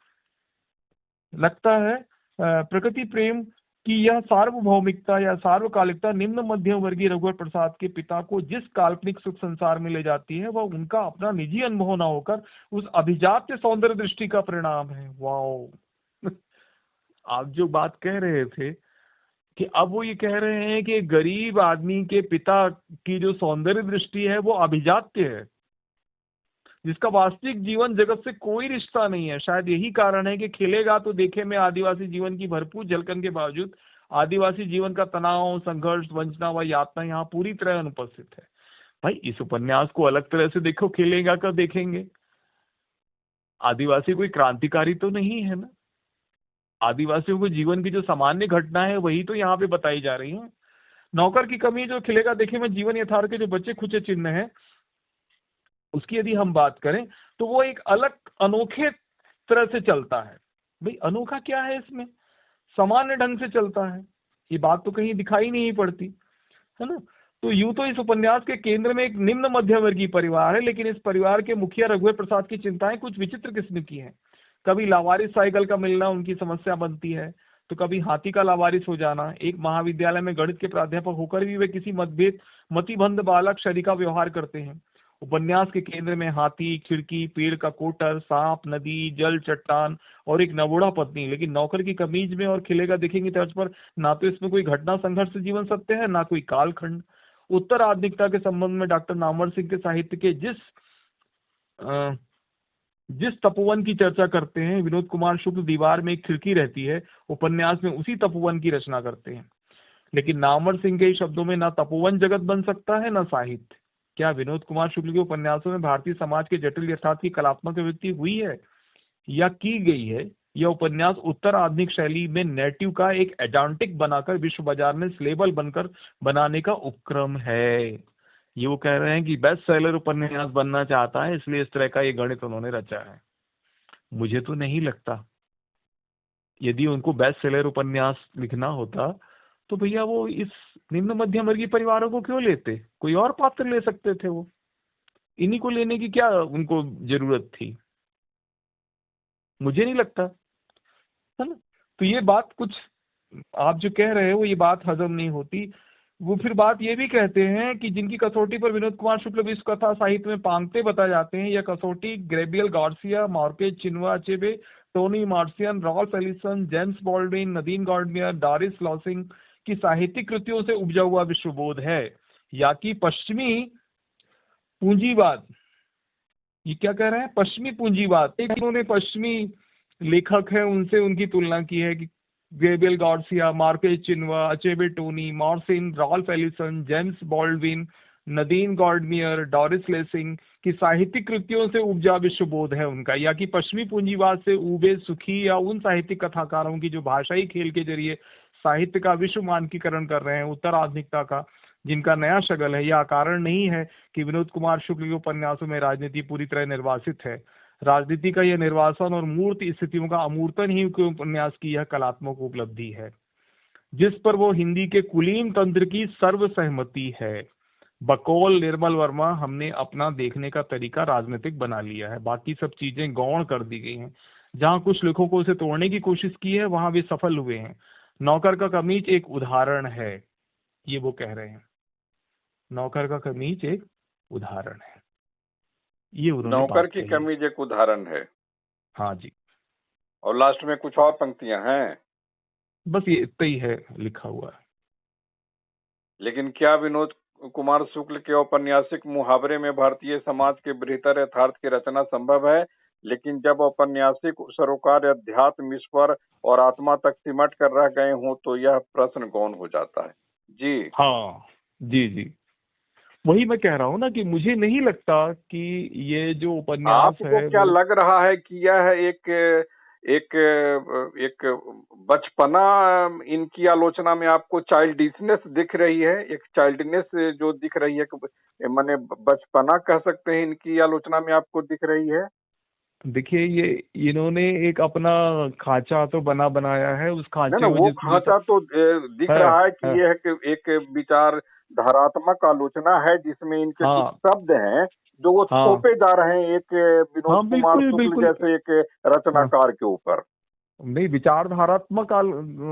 लगता है प्रकृति प्रेम की यह सार्वभौमिकता या सार्वकालिकता निम्न मध्यम वर्गीय रघुवर प्रसाद के पिता को जिस काल्पनिक सुख संसार में ले जाती है वह उनका अपना निजी अनुभव न होकर उस अभिजात्य सौंदर्य दृष्टि का परिणाम है। वाओ! आप जो बात कह रहे थे कि अब वो ये कह रहे हैं कि गरीब आदमी के पिता की जो सौंदर्य दृष्टि है वो अभिजात्य है, जिसका वास्तविक जीवन जगत से कोई रिश्ता नहीं है। शायद यही कारण है कि खिलेगा तो देखे में आदिवासी जीवन की भरपूर झलकन के बावजूद आदिवासी जीवन का तनाव, संघर्ष, वंचना व यातना यहाँ पूरी तरह अनुपस्थित है। भाई इस उपन्यास को अलग तरह से देखो, खिलेगा का देखेंगे। आदिवासी कोई क्रांतिकारी तो नहीं है ना। आदिवासियों के जीवन की जो सामान्य घटना है वही तो यहाँ पे बताई जा रही है। नौकर की कमी जो खिलेगा देखे में जीवन यथार्थ के जो बच्चे खुचे चिन्ह है उसकी यदि हम बात करें तो वो एक अलग अनोखे तरह से चलता है। भाई अनोखा क्या है इसमें? सामान्य ढंग से चलता है। ये बात तो कहीं दिखाई नहीं पड़ती है ना। तो यूं तो इस उपन्यास के केंद्र में एक निम्न मध्यम वर्गीय परिवार है, लेकिन इस परिवार के मुखिया रघुवर प्रसाद की चिंताएं कुछ विचित्र किस्म की हैं। कभी लावारिस साइकिल का मिलना उनकी समस्या बनती है तो कभी हाथी का लावारिस हो जाना। एक महाविद्यालय में गणित के प्राध्यापक होकर भी वे किसी मतिभंद बालक शरी का व्यवहार करते हैं। उपन्यास के केंद्र में हाथी, खिड़की, पेड़ का कोटर, सांप, नदी, जल, चट्टान और एक नवोढ़ा पत्नी। लेकिन नौकर की कमीज में और खिलेगा देखेंगे तर्ज पर ना तो इसमें कोई घटना संघर्ष जीवन सत्य है ना कोई कालखंड। उत्तर आधुनिकता के संबंध में डॉक्टर नामवर सिंह के साहित्य के जिस तपोवन की चर्चा करते हैं विनोद कुमार शुक्ल दीवार में एक खिड़की रहती है उपन्यास में उसी तपोवन की रचना करते हैं। लेकिन नामवर सिंह के शब्दों में ना तपोवन जगत बन सकता है ना साहित्य। क्या विनोद कुमार शुक्ल के उपन्यासों में भारतीय समाज के जटिल यथार्थ की कलात्मक अभिव्यक्ति हुई है या की गई है? यह उपन्यास उत्तर आधुनिक शैली में नैरेटिव का एक एडांटिक बनाकर विश्व बाजार में स्लेबल बनकर बनाने का उपक्रम है। ये वो कह रहे हैं कि बेस्ट सेलर उपन्यास बनना चाहता है इसलिए इस तरह का ये गणित उन्होंने रचा है। मुझे तो नहीं लगता। यदि उनको बेस्ट सेलर उपन्यास लिखना होता तो भैया वो इस निम्न मध्यम वर्गीय परिवारों को क्यों लेते? कोई और पात्र ले सकते थे। वो इन्हीं को लेने की क्या उनको जरूरत थी? मुझे नहीं लगता, है ना। तो ये बात कुछ आप जो कह रहे हो ये बात हजम नहीं होती। वो फिर बात ये भी कहते हैं कि जिनकी कसौटी पर विनोद कुमार शुक्ल विश्व कथा साहित्य में पांगते बताए जाते हैं, यह कसौटी Gabriel Garcia Marquez, Chinua Achebe, Toni Morrison, Ralph Ellison, James Baldwin, Nadine Gordimer, Doris Lessing की साहित्यिक कृतियों से उपजा हुआ विश्वबोध है, या कि पश्चिमी पूंजीवाद। ये क्या कह रहे हैं? पश्चिमी पूंजीवाद। एक उन्होंने पश्चिमी लेखक है उनसे उनकी तुलना की है कि Gabriel Garcia, Marquez, Chinua Achebe, Toni Morrison, Ralph Ellison, James Baldwin, Nadine Gordimer, Doris Lessing की साहित्यिक कृतियों से उपजा विश्वबोध है उनका, या कि पश्चिमी पूंजीवाद से उबे सुखी या उन साहित्यिक कथाकारों की जो भाषाई खेल के जरिए साहित्य का विश्व मानकीकरण कर रहे हैं उत्तर आधुनिकता का, जिनका नया शगल है। यह कारण नहीं है कि विनोद कुमार शुक्ल के उपन्यासों में राजनीति पूरी तरह निर्वासित है। राजनीति का यह निर्वासन और मूर्त स्थितियों का अमूर्तन ही उनके उपन्यास की यह कलात्मक उपलब्धि है, जिस पर वो हिंदी के कुलीन तंत्र की सर्व सहमति है। बकौल निर्मल वर्मा, हमने अपना देखने का तरीका राजनीतिक बना लिया है, बाकी सब चीजें गौण कर दी गई हैं। जहां कुछ लेखकों से तोड़ने की कोशिश की है वहां वे सफल हुए हैं। नौकर का कमीज एक उदाहरण है, ये वो कह रहे हैं। नौकर का कमीज एक उदाहरण है, ये उन्होंने नौकर बात की कही। कमीज एक उदाहरण है। हाँ जी, और लास्ट में कुछ और पंक्तियां हैं। बस ये इतना ही है लिखा हुआ है। लेकिन क्या विनोद कुमार शुक्ल के औपन्यासिक मुहावरे में भारतीय समाज के बृहत्तर यथार्थ की रचना संभव है? लेकिन जब औपन्यासिक सरोकार अध्यात्म, ईश्वर और आत्मा तक सिमट कर रह गए हों तो यह प्रश्न गौण हो जाता है। जी हाँ जी जी, वही मैं कह रहा हूँ ना कि मुझे नहीं लगता कि ये जो उपन्यास आपको है क्या वो लग रहा है कि यह एक एक एक बचपना इनकी आलोचना में आपको चाइल्डिशनेस दिख रही है, एक चाइल्डनेस जो दिख रही है, माने बचपना कह सकते हैं इनकी आलोचना में आपको दिख रही है? देखिए, ये इन्होंने एक अपना खांचा तो बनाया है, उस ना ना, खांचे में वो जिसमें खांचा तो दिख है, रहा है कि है, ये है कि एक विचार धारात्मक आलोचना है जिसमें इनके कुछ हाँ शब्द हैं जो वो हाँ थोपे जा रहे हैं एक विनोद हाँ, कुमार बिल्कुल शुक्ल बिल्कुल। जैसे एक हाँ, रचनाकार के ऊपर। नहीं,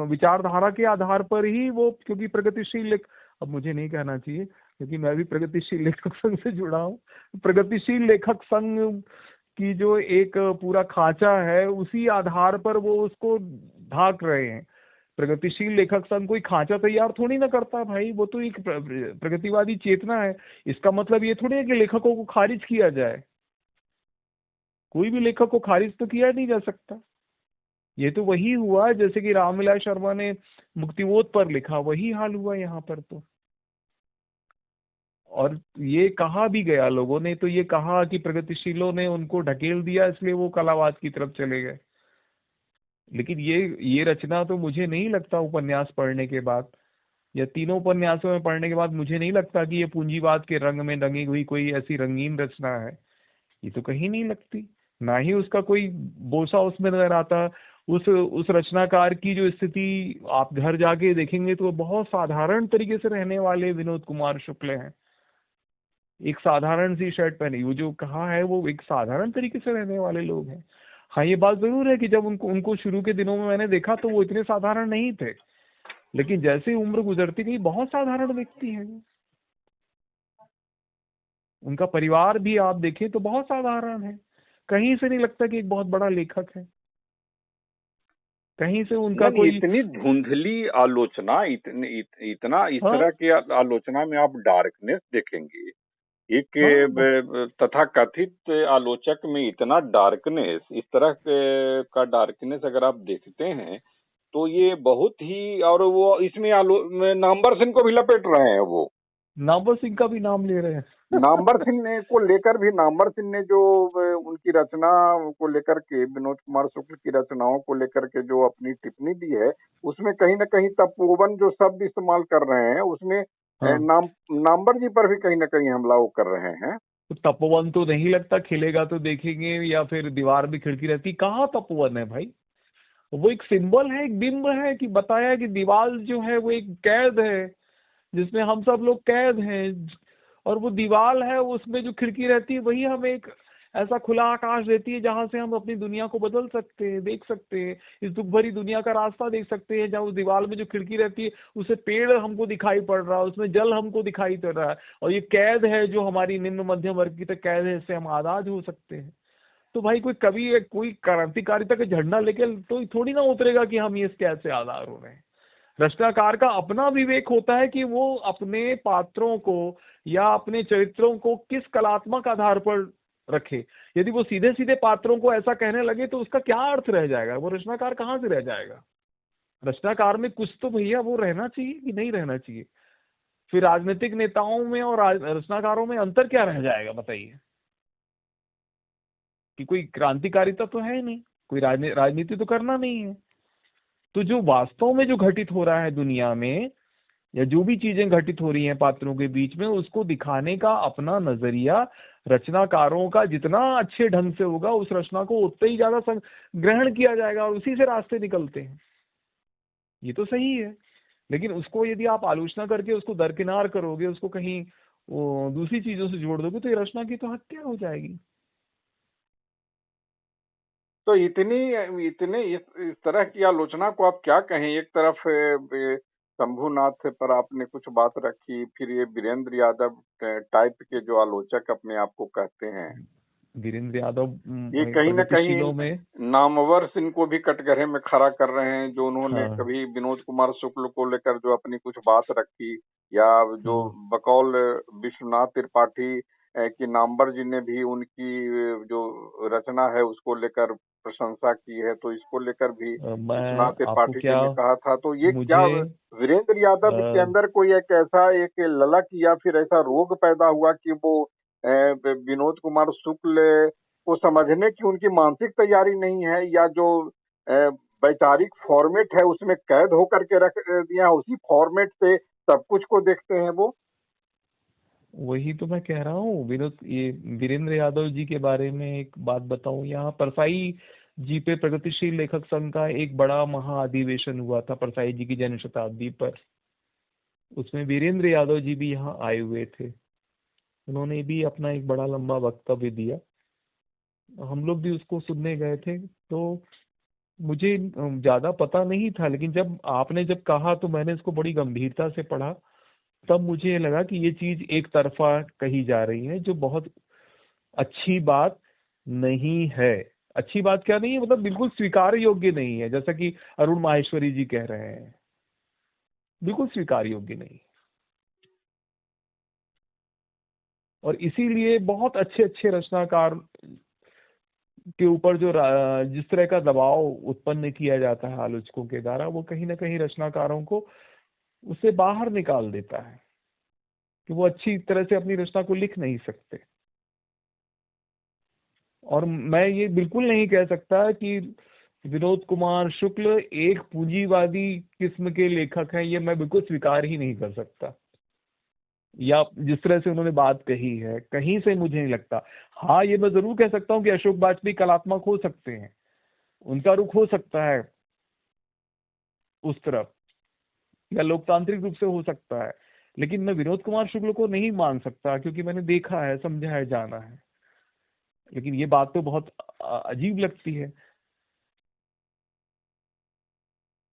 विचारधारा के आधार पर ही वो, क्योंकि प्रगतिशील अब मुझे नहीं कहना चाहिए क्योंकि मैं भी प्रगतिशील लेखक संघ से जुड़ा हूँ। प्रगतिशील लेखक संघ की जो एक पूरा खांचा है उसी आधार पर वो उसको ढाक रहे हैं। प्रगतिशील लेखक संघ कोई खांचा तैयार थोड़ी ना करता भाई, वो तो एक प्रगतिवादी चेतना है। इसका मतलब ये थोड़ी है कि लेखकों को खारिज किया जाए, कोई भी लेखक को खारिज तो किया नहीं जा सकता। ये तो वही हुआ जैसे कि रामविलास शर्मा ने मुक्तिबोध पर लिखा, वही हाल हुआ यहाँ पर तो। और ये कहा भी गया, लोगों ने तो ये कहा कि प्रगतिशीलों ने उनको ढकेल दिया इसलिए वो कलावाद की तरफ चले गए। लेकिन ये रचना तो मुझे नहीं लगता उपन्यास पढ़ने के बाद या तीनों उपन्यासों में पढ़ने के बाद मुझे नहीं लगता कि ये पूंजीवाद के रंग में रंगी हुई कोई ऐसी रंगीन रचना है। ये तो कहीं नहीं लगती, ना ही उसका कोई बोसा उसमें नजर आता। उस रचनाकार की जो स्थिति आप घर जाके देखेंगे तो वो बहुत साधारण तरीके से रहने वाले विनोद कुमार शुक्ल हैं। एक साधारण सी शर्ट पहनी, वो जो कहा है वो एक साधारण तरीके से रहने वाले लोग हैं। हाँ, ये बात जरूर है कि जब उनको शुरू के दिनों में मैंने देखा तो वो इतने साधारण नहीं थे, लेकिन जैसे ही उम्र गुजरती गई बहुत साधारण व्यक्ति है वो। उनका परिवार भी आप देखें तो बहुत साधारण है, कहीं से नहीं लगता कि एक बहुत बड़ा लेखक है, कहीं से उनका नहीं, कोई। इतनी धुंधली आलोचना, इतना इस हाँ तरह की आलोचना में आप डार्कनेस देखेंगे। एक हाँ तथाकथित आलोचक में इतना डार्कनेस, इस तरह का डार्कनेस अगर आप देखते हैं तो ये बहुत ही, और वो इसमें नामवर सिंह को भी लपेट रहे हैं वो। नामवर सिंह का भी नाम ले रहे हैं। नामवर सिंह ने को लेकर भी, नामवर सिंह ने जो उनकी रचना को लेकर के, विनोद कुमार शुक्ल की रचनाओं को लेकर के जो अपनी टिप्पणी दी है, उसमें कहीं ना कहीं तपोवन जो शब्द इस्तेमाल कर रहे हैं उसमें हाँ, नामवर जी पर भी कहीं ना कहीं हमला वो कर रहे हैं। तो तपोवन तो नहीं लगता खिलेगा तो देखेंगे, या फिर दीवार भी खिड़की रहती, कहाँ तपोवन है भाई? वो एक सिंबल है, एक बिंब है कि बताया कि दीवार जो है वो एक कैद है जिसमें हम सब लोग कैद हैं, और वो दीवार है उसमें जो खिड़की रहती है वही हमें एक ऐसा खुला आकाश देती है जहां से हम अपनी दुनिया को बदल सकते हैं, देख सकते हैं, इस दुख भरी दुनिया का रास्ता देख सकते हैं। जहाँ उस दीवार में जो खिड़की रहती है उससे पेड़ हमको दिखाई पड़ रहा है, उसमें जल हमको दिखाई पड़ रहा है, और ये कैद है जो हमारी निम्न मध्यम वर्ग की तक कैद है, इससे हम आजाद हो सकते हैं। तो भाई कोई कवि या कोई क्रांतिकारिता का झंडा लेके तो थोड़ी ना उतरेगा कि हम ये इस कैद से आजाद हो रहे हैं। रचनाकार का अपना विवेक होता है कि वो अपने पात्रों को या अपने चरित्रों को किस कलात्मक आधार पर रखे। यदि वो सीधे सीधे पात्रों को ऐसा कहने लगे तो उसका क्या अर्थ रह जाएगा, वो रचनाकार कहाँ से रह जाएगा। रचनाकार में कुछ तो भैया वो रहना चाहिए कि नहीं रहना चाहिए। फिर राजनीतिक नेताओं में और रचनाकारों में अंतर क्या रह जाएगा बताइए। कि कोई क्रांतिकारिता तो है नहीं, कोई राजनीति तो करना नहीं है। तो जो वास्तव में जो घटित हो रहा है दुनिया में, या जो भी चीजें घटित हो रही हैं पात्रों के बीच में, उसको दिखाने का अपना नजरिया रचनाकारों का जितना अच्छे ढंग से होगा, उस रचना को उतना ही ज्यादा ग्रहण किया जाएगा और उसी से रास्ते निकलते हैं। ये तो सही है, लेकिन उसको यदि आप आलोचना करके उसको दरकिनार करोगे, उसको कहीं दूसरी चीजों से जोड़ दोगे, तो ये रचना की तो हत्या हो जाएगी। तो इतने इस तरह की आलोचना को आप क्या कहें। एक तरफ शंभुनाथ पर आपने कुछ बात रखी, फिर ये वीरेंद्र यादव टाइप के जो आलोचक अपने आप को कहते हैं, वीरेंद्र यादव ये कहीं न कहीं में नामवर इनको भी कटघरे में खड़ा कर रहे हैं। जो उन्होंने हाँ। कभी विनोद कुमार शुक्ल को लेकर जो अपनी कुछ बात रखी, या जो बकौल विश्वनाथ त्रिपाठी की नामवर जी ने भी उनकी जो रचना है उसको लेकर प्रशंसा की है, तो इसको लेकर भी विश्वनाथ त्रिपाठी जी ने कहा था। तो ये क्या वीरेंद्र यादव के अंदर कोई एक ऐसा एक ललक या फिर ऐसा रोग पैदा हुआ कि वो विनोद कुमार शुक्ल को समझने की उनकी मानसिक तैयारी नहीं है, या जो वैचारिक फॉर्मेट है उसमें कैद होकर के रख दिया, उसी फॉर्मेट से सब कुछ को देखते हैं वो। वही तो मैं कह रहा हूँ। ये वीरेंद्र यादव जी के बारे में एक बात बताऊं, यहाँ परसाई जी पे प्रगतिशील लेखक संघ का एक बड़ा महाअधिवेशन हुआ था परसाई जी की जन्म शताब्दी पर। उसमें वीरेंद्र यादव जी भी यहाँ आए हुए थे, उन्होंने भी अपना एक बड़ा लंबा वक्तव्य दिया, हम लोग भी उसको सुनने गए थे। तो मुझे ज्यादा पता नहीं था, लेकिन जब आपने जब कहा तो मैंने इसको बड़ी गंभीरता से पढ़ा। तब मुझे लगा कि ये चीज एक तरफा कही जा रही है, जो बहुत अच्छी बात नहीं है। अच्छी बात क्या नहीं है, मतलब बिल्कुल स्वीकार योग्य नहीं है, जैसा कि अरुण माहेश्वरी जी कह रहे हैं, बिल्कुल स्वीकार योग्य नहीं। और इसीलिए बहुत अच्छे अच्छे रचनाकार के ऊपर जो जिस तरह का दबाव उत्पन्न किया जाता है आलोचकों के द्वारा, वो कहीं ना कहीं रचनाकारों को उससे बाहर निकाल देता है कि वो अच्छी तरह से अपनी रचना को लिख नहीं सकते। और मैं ये बिल्कुल नहीं कह सकता कि विनोद कुमार शुक्ल एक पूंजीवादी किस्म के लेखक हैं, ये मैं बिल्कुल स्वीकार ही नहीं कर सकता। या जिस तरह से उन्होंने बात कही है, कहीं से मुझे नहीं लगता। हाँ, ये मैं जरूर कह सकता हूँ कि अशोक वाजपेयी कलात्मक हो सकते हैं, उनका रुख हो सकता है उस तरफ, या लोकतांत्रिक रूप से हो सकता है, लेकिन मैं विनोद कुमार शुक्ल को नहीं मान सकता, क्योंकि मैंने देखा है, समझा है, जाना है। लेकिन ये बात तो बहुत अजीब लगती है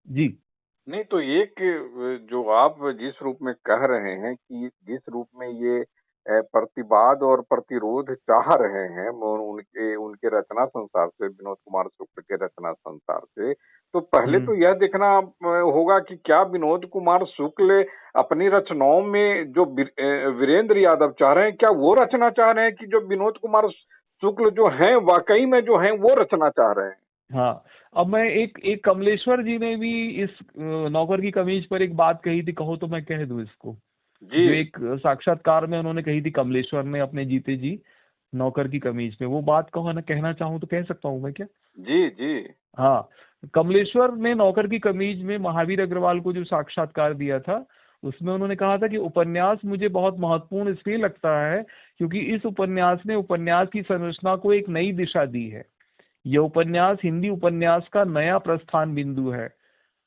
जी। नहीं तो एक जो आप जिस रूप में कह रहे हैं कि जिस रूप में ये प्रतिवाद और प्रतिरोध चाह रहे हैं उनके उनके रचना संसार से, विनोद कुमार शुक्ल के रचना संसार से, तो पहले तो यह देखना होगा कि क्या विनोद कुमार शुक्ल अपनी रचनाओं में जो वीरेंद्र यादव चाह रहे हैं, क्या वो रचना चाह रहे हैं कि जो विनोद कुमार शुक्ल जो हैं वाकई में जो हैं वो रचना चाह रहे हैं। हाँ, अब मैं एक कमलेश्वर जी ने भी इस नौकर की कमीज पर एक बात कही थी, कहो तो मैं कह दूं इसको जी। जो एक साक्षात्कार में उन्होंने कही थी कमलेश्वर ने अपने जीते जी नौकर की कमीज पे, वो बात कहो ना, कहना चाहूँ तो कह सकता हूँ मैं क्या? जी जी हाँ, कमलेश्वर ने नौकर की कमीज में महावीर अग्रवाल को जो साक्षात्कार दिया था, उसमें उन्होंने कहा था कि उपन्यास मुझे बहुत महत्वपूर्ण इसलिए लगता है क्योंकि इस उपन्यास ने उपन्यास की संरचना को एक नई दिशा दी है। यह उपन्यास हिंदी उपन्यास का नया प्रस्थान बिंदु है,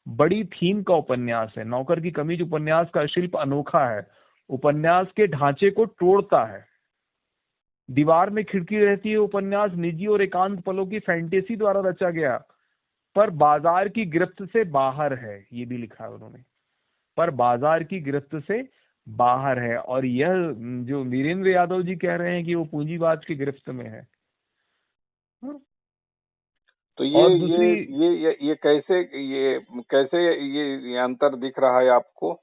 बड़ी थीम का उपन्यास है। नौकर की कमीज उपन्यास का शिल्प अनोखा है, उपन्यास के ढांचे को तोड़ता है। दीवार में खिड़की रहती है उपन्यास निजी और एकांत पलों की फैंटेसी द्वारा रचा गया, पर बाजार की गिरफ्त से बाहर है, ये भी लिखा है उन्होंने, पर बाजार की गिरफ्त से बाहर है। और यह जो वीरेंद्र यादव जी कह रहे हैं कि वो पूंजीवाद की गिरफ्त में है। तो और ये दूसरी, ये कैसे ये अंतर दिख रहा है आपको?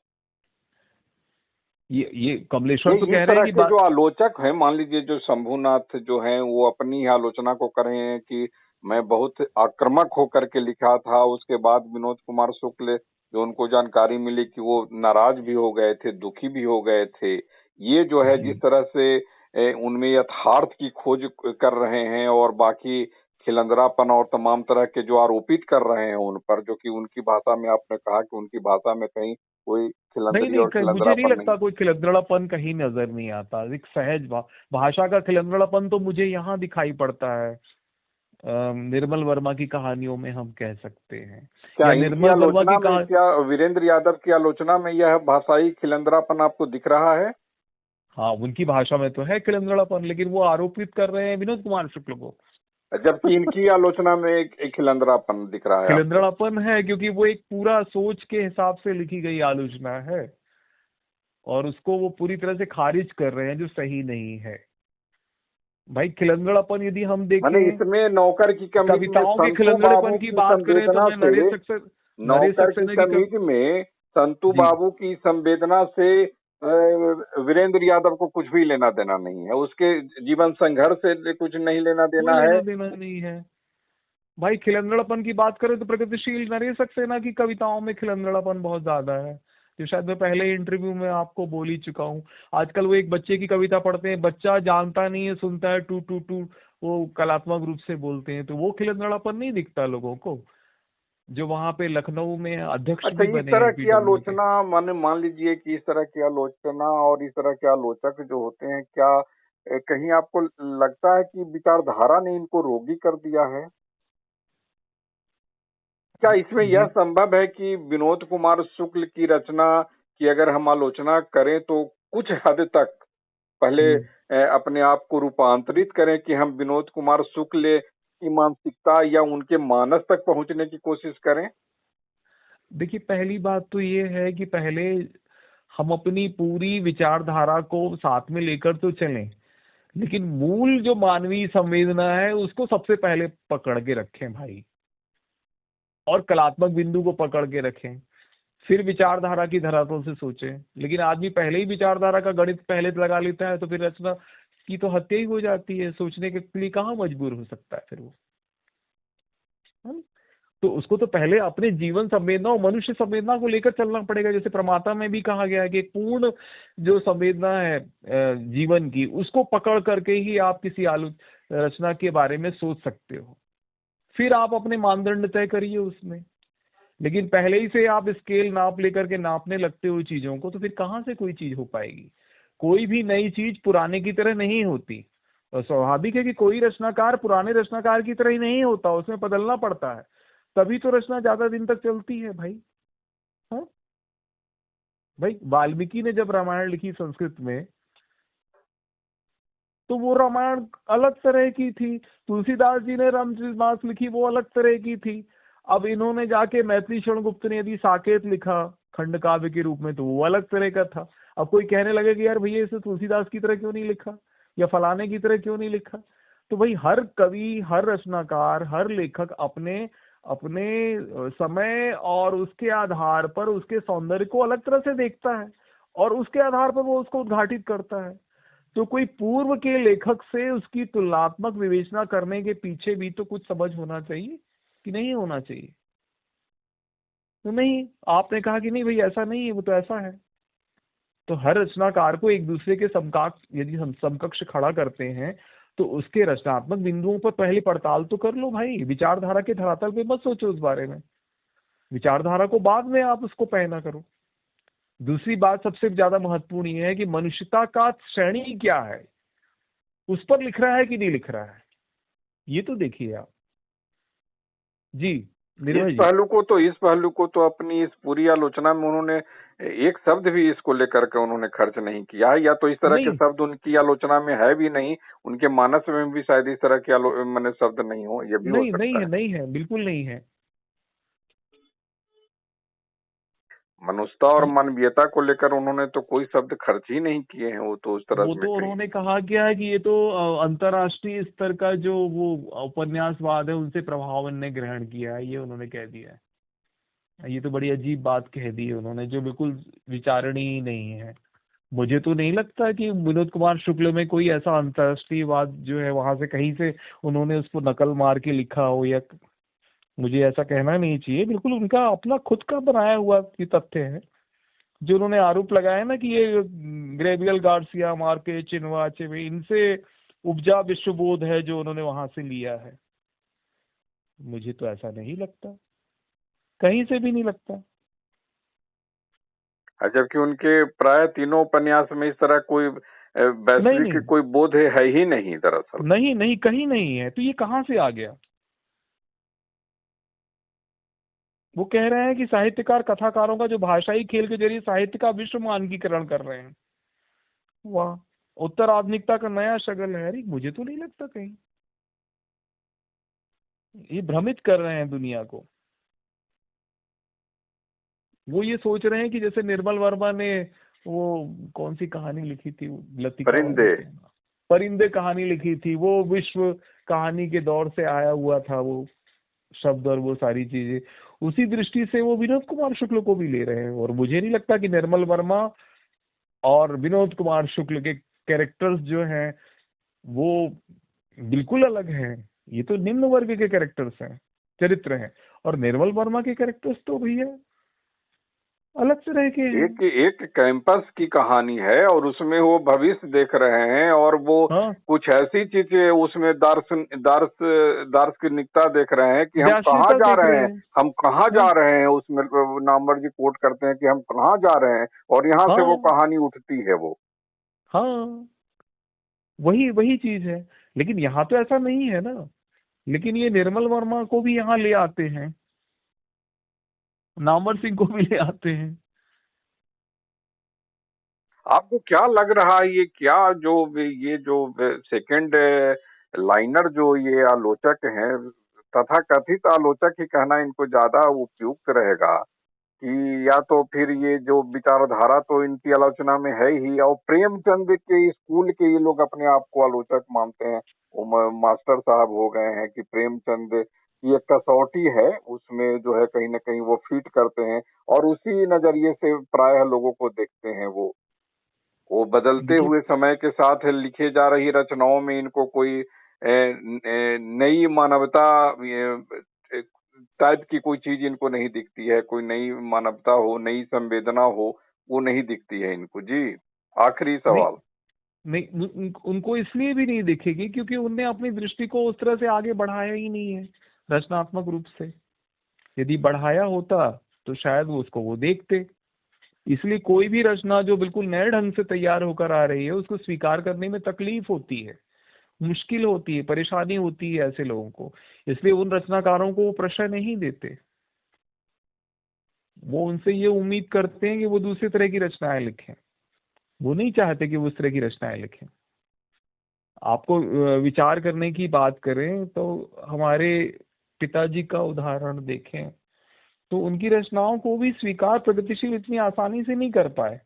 ये कमलेश्वर तो इस कह रहे तरह हैं कि के जो आलोचक हैं, मान लीजिए जो शंभुनाथ जो हैं, वो अपनी ही आलोचना को कर रहे हैं कि मैं बहुत आक्रामक होकर के लिखा था। उसके बाद विनोद कुमार शुक्ल, जो उनको जानकारी मिली कि वो नाराज भी हो गए थे, दुखी भी हो गए थे। ये जो है जिस तरह से उनमें यथार्थ की खोज कर रहे हैं और बाकी खिलंदरापन और तमाम तरह के जो आरोपित कर रहे हैं उन पर, जो कि उनकी भाषा में आपने कहा कि उनकी भाषा में कहीं कोई नहीं खिलंदरी नहीं, और मुझे नहीं खिलंदरापन नहीं। लगता कोई खिलंदड़ापन कहीं नजर नहीं आता। एक सहज भाषा का खिलंदड़ापन तो मुझे यहाँ दिखाई पड़ता है, निर्मल वर्मा की कहानियों में हम कह सकते हैं, क्या या इनकी निर्मल वर्मा आलोचना की में, क्या वीरेंद्र यादव की आलोचना में यह भाषाई खिलंदरापन आपको दिख रहा है? हाँ, उनकी भाषा में तो है खिलंदड़ापन, लेकिन वो आरोपित कर रहे हैं विनोद कुमार शुक्ल को। जबकि इनकी आलोचना में एक खिलंदरापन दिख रहा है आपको। खिलंदड़ापन है क्योंकि वो एक पूरा सोच के हिसाब से लिखी गई आलोचना है, और उसको वो पूरी तरह से खारिज कर रहे हैं जो सही नहीं है। भाई खिलंदड़ापन यदि हम माने देखें, इसमें नौकर की कमीज में कविताओं के संतू खिलंदड़ेपन बाबू की की बात करें तो संवेदना मैं से, नरेश नौकर की सक्सेना की कमीज में संतू जी, बाबू की संवेदना से वीरेंद्र यादव को कुछ भी लेना देना नहीं है। उसके जीवन संघर्ष से कुछ नहीं लेना कोई देना है। लेना देना नहीं है। भाई खिलंदड़ापन की बात करें तो प्रगतिशील नरेश सक्सेना की कविताओं में खिलंदड़ापन बहुत ज्यादा है, जो शायद मैं पहले ही इंटरव्यू में आपको बोल ही चुका हूँ। आजकल वो एक बच्चे की कविता पढ़ते हैं, बच्चा जानता नहीं है, सुनता है टू टू टू, वो कलात्मक रूप से बोलते हैं, तो वो खिलंदड़ापन नहीं दिखता लोगों को, जो वहां पे लखनऊ में अध्यक्ष अच्छा, भी इस बने तरह हैं की पीडब्ल्यू के। आलोचना, मान लीजिए कि इस तरह की आलोचना और इस तरह के आलोचक जो होते हैं, क्या कहीं आपको लगता है कि विचारधारा ने इनको रोगी कर दिया है? क्या इसमें यह ये संभव है कि विनोद कुमार शुक्ल की रचना की अगर हम आलोचना करें तो कुछ हद तक पहले हम्म, अपने आप को रूपांतरित करें कि हम विनोद कुमार शुक्ल की मानसिकता या उनके मानस तक पहुंचने की कोशिश करें? देखिए पहली बात तो ये है कि पहले हम अपनी पूरी विचारधारा को साथ में लेकर तो चलें, लेकिन मूल जो मानवीय संवेदना है उसको सबसे पहले पकड़ के रखें भाई, और कलात्मक बिंदु को पकड़ के रखें, फिर विचारधारा की धरातल से सोचें। लेकिन आदमी पहले ही विचारधारा का गणित पहले लगा लेता है तो फिर रचना की तो हत्या ही हो जाती है, सोचने के लिए कहाँ मजबूर हो सकता है फिर वो, है ना? तो उसको तो पहले अपने जीवन संवेदना और मनुष्य संवेदना को लेकर चलना पड़ेगा। जैसे प्रमाता में भी कहा गया है कि एक पूर्ण जो संवेदना है जीवन की, उसको पकड़ करके ही आप किसी रचना के बारे में सोच सकते हो, फिर आप अपने मानदंड तय करिए उसमें। लेकिन पहले ही से आप स्केल नाप लेकर के नापने लगते हो चीजों को, तो फिर कहाँ से कोई चीज हो पाएगी। कोई भी नई चीज पुराने की तरह नहीं होती, और स्वाभाविक है कि कोई रचनाकार पुराने रचनाकार की तरह ही नहीं होता, उसमें बदलना पड़ता है, तभी तो रचना ज्यादा दिन तक चलती है भाई। हाँ भाई, वाल्मीकि ने जब रामायण लिखी संस्कृत में, तो वो रामायण अलग तरह की थी। तुलसीदास जी ने रामचरितमानस लिखी, वो अलग तरह की थी। अब इन्होंने जाके मैथिली शरण गुप्त ने यदि साकेत लिखा खंड काव्य के रूप में, तो वो अलग तरह का था। अब कोई कहने लगे कि यार भैया इसे तुलसीदास की तरह क्यों नहीं लिखा, या फलाने की तरह क्यों नहीं लिखा। तो भाई हर कवि, हर रचनाकार, हर लेखक अपने अपने समय और उसके आधार पर उसके सौंदर्य को अलग तरह से देखता है, और उसके आधार पर वो उसको उद्घाटित करता है। तो कोई पूर्व के लेखक से उसकी तुलनात्मक विवेचना करने के पीछे भी तो कुछ समझ होना चाहिए कि नहीं होना चाहिए। तो नहीं, आपने कहा कि नहीं भाई ऐसा नहीं है, वो तो ऐसा है। तो हर रचनाकार को एक दूसरे के समकक्ष, यदि हम समकक्ष खड़ा करते हैं, तो उसके रचनात्मक बिंदुओं पर पहले पड़ताल तो कर लो भाई। विचारधारा के धरातल पे मत सोचो उस बारे में, विचारधारा को बाद में आप उसको पहना करो। दूसरी बात सबसे ज्यादा महत्वपूर्ण यह है कि मनुष्यता का श्रेणी क्या है, उस पर लिख रहा है कि नहीं लिख रहा है, ये तो देखिए आप। जी। निर्भय जी। इस पहलू को तो अपनी इस पूरी आलोचना में उन्होंने एक शब्द भी इसको लेकर के उन्होंने खर्च नहीं किया है, या तो इस तरह के नहीं शब्द उनकी आलोचना में है भी नहीं, उनके मानस में भी शायद इस तरह के मैंने शब्द नहीं हो, ये भी हो नहीं नहीं सकता है, है। नहीं है, बिल्कुल नहीं है। मनुष्यता और मानवीयता को लेकर उन्होंने तो कोई शब्द खर्च ही नहीं किए हैं, वो तो उस तरह वो से तो कही। उन्होंने कहा क्या है कि ये तो अंतर्राष्ट्रीय स्तर का जो वो उपन्यासवाद है उनसे प्रभाव ने ग्रहण किया है, ये उन्होंने कह दिया है। ये तो बड़ी अजीब बात कह दी है उन्होंने, जो बिल्कुल विचारणीय ही नहीं है। मुझे तो नहीं लगता कि विनोद कुमार शुक्ल में कोई ऐसा अंतर्राष्ट्रीयवाद जो है वहां से कहीं से उन्होंने उसको नकल मार के लिखा हो, या मुझे ऐसा कहना नहीं चाहिए। बिल्कुल उनका अपना खुद का बनाया हुआ ये तथ्य है। जो उन्होंने आरोप लगाया ना कि ये ग्रेवियल गार्सिया मार्के चिनवाचे में इनसे उपजा विश्वबोध है जो उन्होंने वहां से लिया है, मुझे तो ऐसा नहीं लगता, कहीं से भी नहीं लगता। जबकि उनके प्राय तीनों उपन्यास में इस तरह कोई नहीं वैश्विक नहीं कोई बोध है ही नहीं दरअसल। नहीं नहीं, कहीं नहीं है, तो ये कहाँ से आ गया? वो कह रहे हैं कि साहित्यकार कथाकारों का जो भाषाई खेल के जरिए साहित्य का विश्व मानकीकरण कर रहे हैं। वाह, उत्तर आधुनिकता का नया शगल है। अरे मुझे तो नहीं लगता कहीं, ये भ्रमित कर रहे हैं दुनिया को। वो ये सोच रहे हैं कि जैसे निर्मल वर्मा ने वो कौन सी कहानी लिखी थी, लतिका वाली परिंदे। परिंदे कहानी लिखी थी, वो विश्व कहानी के दौर से आया हुआ था वो शब्द और वो सारी चीजें, उसी दृष्टि से वो विनोद कुमार शुक्ल को भी ले रहे हैं। और मुझे नहीं लगता कि निर्मल वर्मा और विनोद कुमार शुक्ल के कैरेक्टर्स जो हैं वो बिल्कुल अलग हैं। ये तो निम्न वर्ग के कैरेक्टर्स हैं, चरित्र हैं। और निर्मल वर्मा के कैरेक्टर्स तो भैया अलग तरह के हैं। एक एक कैंपस की कहानी है और उसमें वो भविष्य देख रहे हैं, और वो हाँ, कुछ ऐसी चीजें उसमें दार्शनिकता देख रहे हैं कि हम कहाँ दार्शनिकता जा देख रहे रहे हैं, हैं। हम कहाँ हाँ जा रहे हैं, उसमें नामवर जी कोट करते हैं कि हम कहाँ जा रहे हैं, और यहाँ से वो हाँ कहानी उठती है वो। हाँ, वही वही चीज है। लेकिन यहाँ तो ऐसा नहीं है ना। लेकिन ये निर्मल वर्मा को भी यहाँ ले आते हैं, नामवर सिंह को भी ले आते हैं। आपको क्या लग रहा है, ये जो सेकंड लाइनर जो ये आलोचक हैं, तथा कथित आलोचक ही कहना इनको ज्यादा उपयुक्त रहेगा, कि या तो फिर ये जो विचारधारा तो इनकी आलोचना में है ही, और प्रेमचंद के स्कूल के ये लोग अपने आप को आलोचक मानते हैं, वो मास्टर साहब हो गए हैं कि प्रेमचंद की एक कसौटी है, उसमें जो है कहीं ना कहीं वो फिट करते हैं, और उसी नजरिए से प्रायः लोगों को देखते हैं वो बदलते देखिए, हुए समय के साथ लिखे जा रही रचनाओं में इनको कोई नई मानवता टाइप की कोई चीज इनको नहीं दिखती है, कोई नई मानवता हो, नई संवेदना हो, वो नहीं दिखती है इनको जी। आखिरी नहीं सवाल। नहीं, उनको इसलिए भी नहीं दिखेगी क्योंकि उनने अपनी दृष्टि को उस तरह से आगे बढ़ाया ही नहीं है रचनात्मक रूप से। यदि बढ़ाया होता तो शायद वो उसको वो देखते। इसलिए कोई भी रचना जो बिल्कुल नए ढंग से तैयार होकर आ रही है उसको स्वीकार करने में तकलीफ होती है, मुश्किल होती है, परेशानी होती है ऐसे लोगों को। इसलिए उन रचनाकारों को वो प्रश्रय नहीं देते। वो उनसे ये उम्मीद करते हैं कि वो दूसरी तरह की रचनाएं लिखें। वो नहीं चाहते कि वो उस तरह की रचनाएं लिखें। आपको विचार करने की बात करें तो हमारे पिताजी का उदाहरण देखें तो उनकी रचनाओं को भी स्वीकार प्रगतिशील इतनी आसानी से नहीं कर पाए।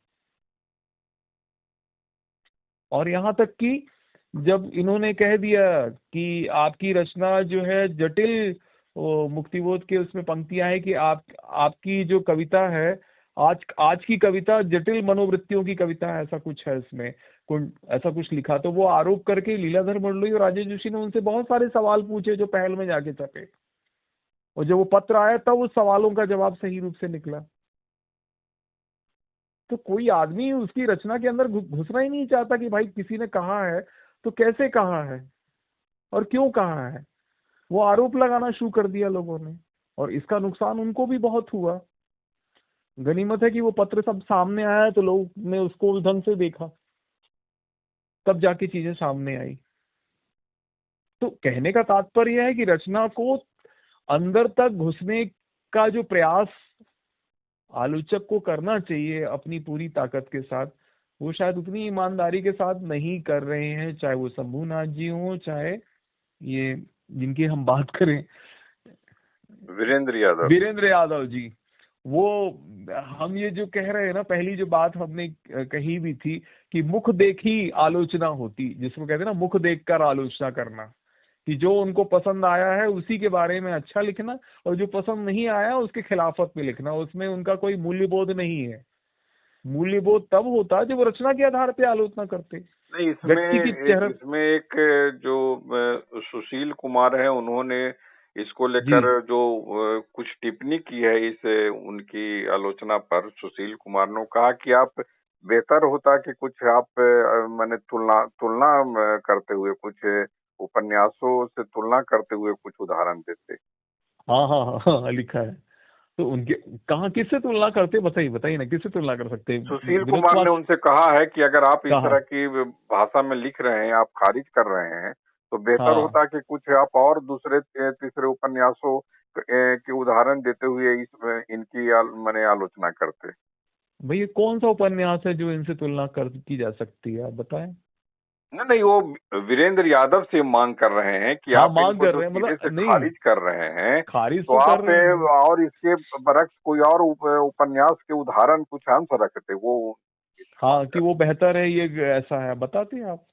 और यहाँ तक कि जब इन्होंने कह दिया कि आपकी रचना जो है जटिल, मुक्तिबोध के उसमें पंक्तियां हैं कि आपकी जो कविता है, आज आज की कविता जटिल मनोवृत्तियों की कविता है, ऐसा कुछ है इसमें, ऐसा कुछ लिखा। तो वो आरोप करके लीलाधर मंडलोई और राजेश जोशी ने उनसे बहुत सारे सवाल पूछे जो पहल में जाके छपे, और जब वो पत्र आया तब उस सवालों का जवाब सही रूप से निकला। तो कोई आदमी उसकी रचना के अंदर घुसना ही नहीं चाहता कि भाई किसी ने कहा है तो कैसे कहा है और क्यों कहा है। वो आरोप लगाना शुरू कर दिया लोगों ने, और इसका नुकसान उनको भी बहुत हुआ। गनीमत है कि वो पत्र सब सामने आया तो लोग ने उसको उस ढंग से देखा, तब जाके चीजें सामने आई। तो कहने का तात्पर्य है कि रचना को अंदर तक घुसने का जो प्रयास आलोचक को करना चाहिए अपनी पूरी ताकत के साथ, वो शायद उतनी ईमानदारी के साथ नहीं कर रहे हैं, चाहे वो शंभूनाथ जी हो, चाहे ये जिनकी हम बात करें वीरेंद्र यादव जी। वो हम ये जो कह रहे हैं ना, पहली जो बात हमने कही भी थी कि मुख देखी आलोचना होती, जिसको कहते हैं ना मुख देखकर आलोचना करना, कि जो उनको पसंद आया है उसी के बारे में अच्छा लिखना, और जो पसंद नहीं आया उसके खिलाफत में लिखना। उसमें उनका कोई मूल्यबोध नहीं है। मूल्यबोध तब होता जब वो रचना के आधार पे आलोचना करते। नहीं, इसमें इसमें एक जो सुशील कुमार है, उन्होंने इसको जी लेकर जो कुछ टिप्पणी की है इस उनकी आलोचना पर। सुशील कुमार ने कहा कि आप बेहतर होता कि कुछ आप मैंने तुलना तुलना करते हुए, कुछ उपन्यासों से तुलना करते हुए कुछ उदाहरण देते। हाँ हाँ हाँ हाँ, लिखा है। तो उनके कहाँ किससे तुलना करते, बताइए बताइए ना, किससे तुलना कर सकते हैं? सुशील विनोद कुमार कुमार ने उनसे कहा है कि अगर आप इस कहा। तरह की भाषा में लिख रहे हैं, आप खारिज कर रहे हैं, तो बेहतर हाँ होता कि कुछ आप और दूसरे तीसरे उपन्यासों के उदाहरण देते हुए इनकी मैंने आलोचना करते। भैया कौन सा उपन्यास है जो इनसे तुलना कर की जा सकती है, आप बताएं। नहीं नहीं, वो वीरेंद्र यादव से मांग कर रहे हैं कि हाँ आप मांग इनको कर जो रहे हैं, सीधे से मतलब नहीं, खारिज कर रहे हैं, खारिज तो तो कर आप रहे हैं। और इसके बरक्स कोई और उपन्यास के उदाहरण कुछ अंश रखते, वो हाँ कि वो बेहतर है, ये ऐसा है, बताते हैं आप।